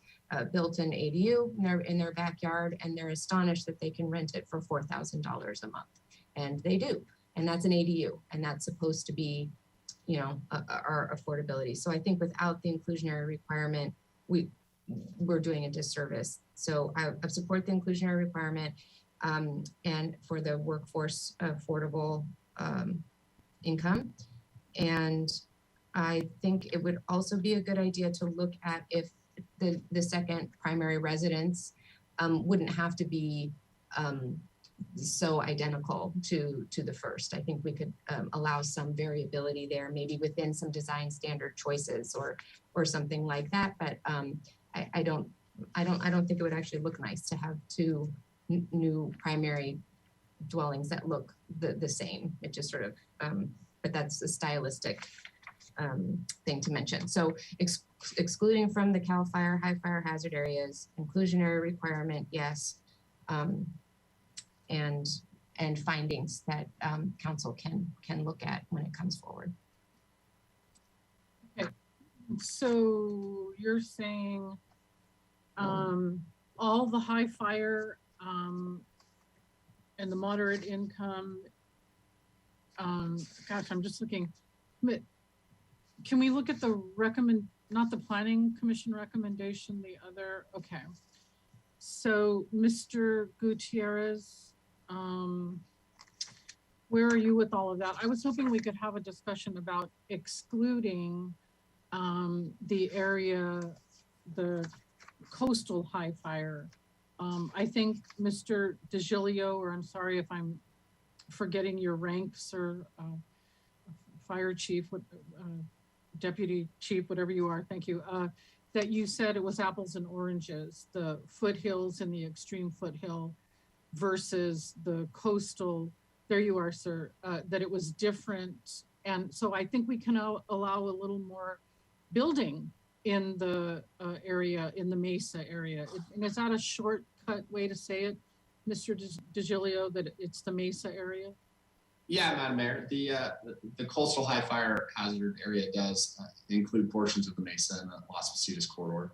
built an ADU in their backyard, and they're astonished that they can rent it for $4,000 a month, and they do. And that's an ADU, and that's supposed to be, you know, our affordability. So I think without the inclusionary requirement, we're doing a disservice. So I support the inclusionary requirement, and for the workforce affordable income. And I think it would also be a good idea to look at if the second primary residence wouldn't have to be so identical to the first. I think we could allow some variability there, maybe within some design standard choices or something like that. But I don't think it would actually look nice to have 2 new primary dwellings that look the same. It just sort of, but that's a stylistic thing to mention. So excluding from the CAL FIRE high fire hazard areas, inclusionary requirement, yes, and findings that council can look at when it comes forward. Okay, so you're saying all the high fire and the moderate income, gosh, I'm just looking, but can we look at the not the planning commission recommendation, the other, okay. So Mr. Gutierrez, where are you with all of that? I was hoping we could have a discussion about excluding the area, the coastal high fire. I think Mr. DeGilio, or I'm sorry if I'm forgetting your ranks, or fire chief, deputy chief, whatever you are, thank you, that you said it was apples and oranges, the foothills and the extreme foothill versus the coastal, there you are, sir, that it was different. And so I think we can allow a little more building in the area, in the Mesa area. And is that a shortcut way to say it, Mr. DeGilio, that it's the Mesa area? Yeah, Madam Mayor, the coastal high fire hazard area does include portions of the Mesa and the Las Positas corridor.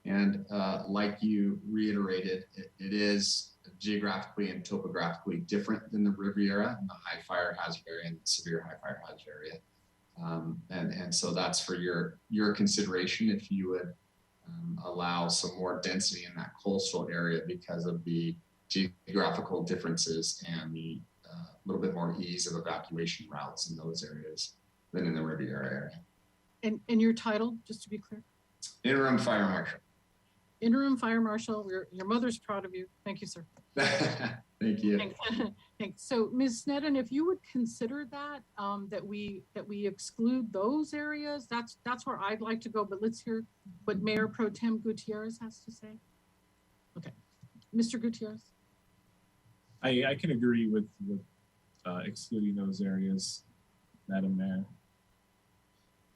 And like you reiterated, it is geographically and topographically different than the Riviera and the high fire hazard area and the severe high fire hazard area. And so that's for your consideration if you would allow some more density in that coastal area because of the geographical differences and the little bit more ease of evacuation routes in those areas than in the Riviera area. And your title, just to be clear? Interim Fire Marshal. Interim Fire Marshal, your mother's proud of you. Thank you, sir. Thank you. Thanks. So Ms. Sneddon, if you would consider that, that we exclude those areas, that's where I'd like to go, but let's hear what Mayor Pro Tem Gutierrez has to say. Okay, Mr. Gutierrez. I can agree with excluding those areas, Madam Mayor.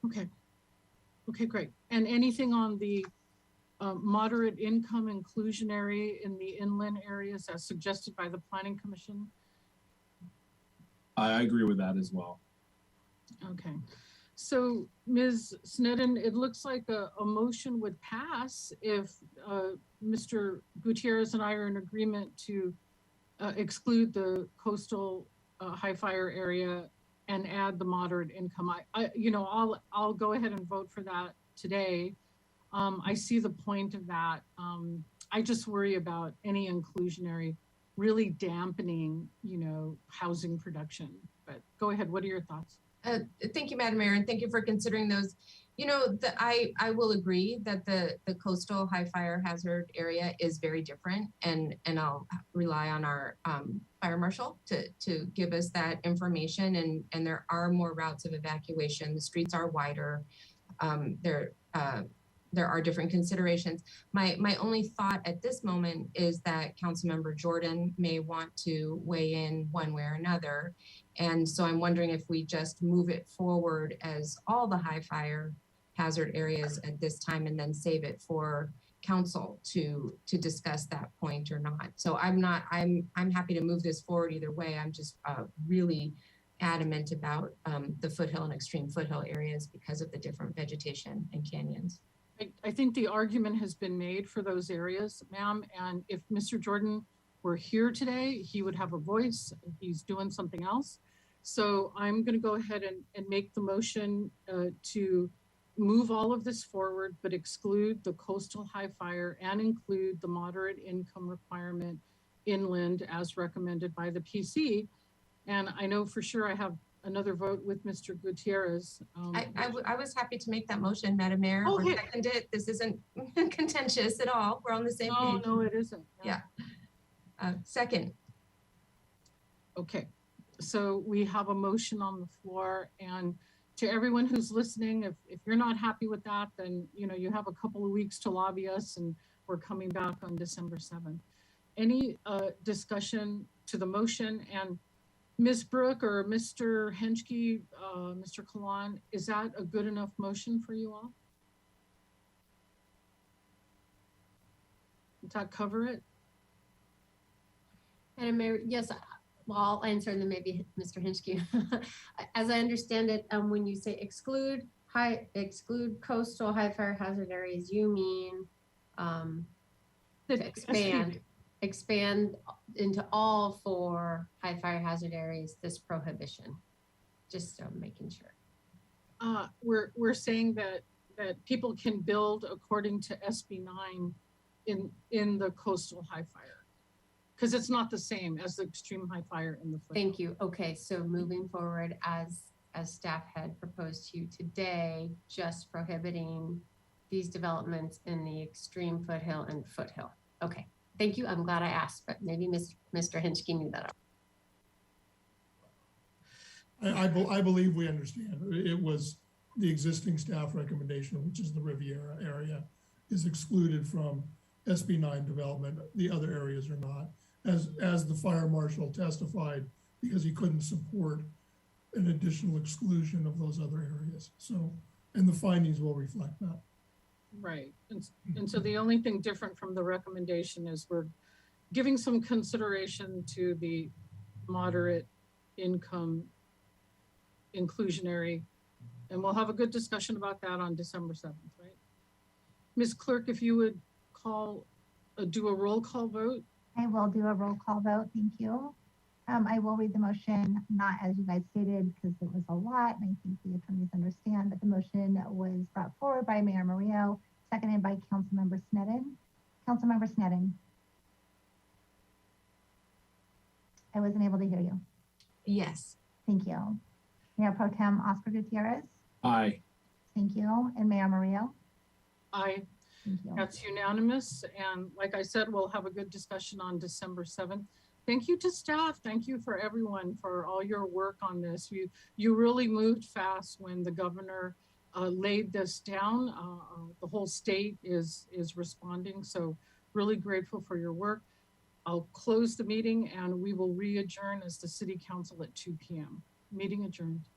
Okay, great. And anything on the moderate income inclusionary in the inland areas as suggested by the Planning Commission? I agree with that as well. Okay. So Ms. Sneddon, it looks like a motion would pass if Mr. Gutierrez and I are in agreement to exclude the coastal high fire area and add the moderate income. I'll go ahead and vote for that today. I see the point of that. I just worry about any inclusionary really dampening, housing production. But go ahead, what are your thoughts? Thank you, Madam Mayor, and thank you for considering those. I will agree that the coastal high fire hazard area is very different, and I'll rely on our fire marshal to give us that information. And there are more routes of evacuation. The streets are wider. There are different considerations. My only thought at this moment is that Councilmember Jordan may want to weigh in one way or another. And so I'm wondering if we just move it forward as all the high fire hazard areas at this time and then save it for council to discuss that point or not. So I'm happy to move this forward either way. I'm just really adamant about the foothill and extreme foothill areas because of the different vegetation and canyons. I think the argument has been made for those areas, ma'am. And if Mr. Jordan were here today, he would have a voice. He's doing something else. So I'm going to go ahead and make the motion to move all of this forward, but exclude the coastal high fire and include the moderate income requirement inland as recommended by the PC. And I know for sure I have another vote with Mr. Gutierrez. I was happy to make that motion, Madam Mayor. Okay. Second it. This isn't contentious at all. We're on the same page. No, it isn't. Yeah. Second. Okay. So we have a motion on the floor, and to everyone who's listening, if you're not happy with that, then you have a couple of weeks to lobby us, and we're coming back on December 7th. Any discussion to the motion? And Ms. Brooke or Mr. Henschke, Mr. Kalan, is that a good enough motion for you all? Does that cover it? Madam Mayor, yes, well, I'll answer and then maybe Mr. Hinchke. As I understand it, when you say exclude coastal high fire hazard areas, you mean to expand into all 4 high fire hazard areas, this prohibition, just so I'm making sure. We're saying that people can build according to SB 9 in the coastal high fire, because it's not the same as the extreme high fire in the foothill. Thank you. Okay, so moving forward as staff had proposed to you today, just prohibiting these developments in the extreme foothill and foothill. Okay, thank you. I'm glad I asked, but maybe Mr. Hinchke knew that. I believe we understand. It was the existing staff recommendation, which is the Riviera area, is excluded from SB 9 development. The other areas are not, as the fire marshal testified, because he couldn't support an additional exclusion of those other areas. So, and the findings will reflect that. Right. And so the only thing different from the recommendation is we're giving some consideration to the moderate income inclusionary, and we'll have a good discussion about that on December 7th, right? Ms. Clerk, if you would do a roll call vote. I will do a roll call vote. Thank you. I will read the motion, not as you guys stated, because it was a lot, and I think the attorneys understand, but the motion was brought forward by Mayor Murillo, seconded by Councilmember Sneddon. Councilmember Sneddon. I wasn't able to hear you. Yes. Thank you. Mayor Pro Tem Oscar Gutierrez. Aye. Thank you. And Mayor Murillo. Aye. Thank you. That's unanimous. And like I said, we'll have a good discussion on December 7th. Thank you to staff. Thank you for everyone for all your work on this. You really moved fast when the governor laid this down. The whole state is responding. So really grateful for your work. I'll close the meeting and we will re-adjourn as the city council at 2 p.m. Meeting adjourned.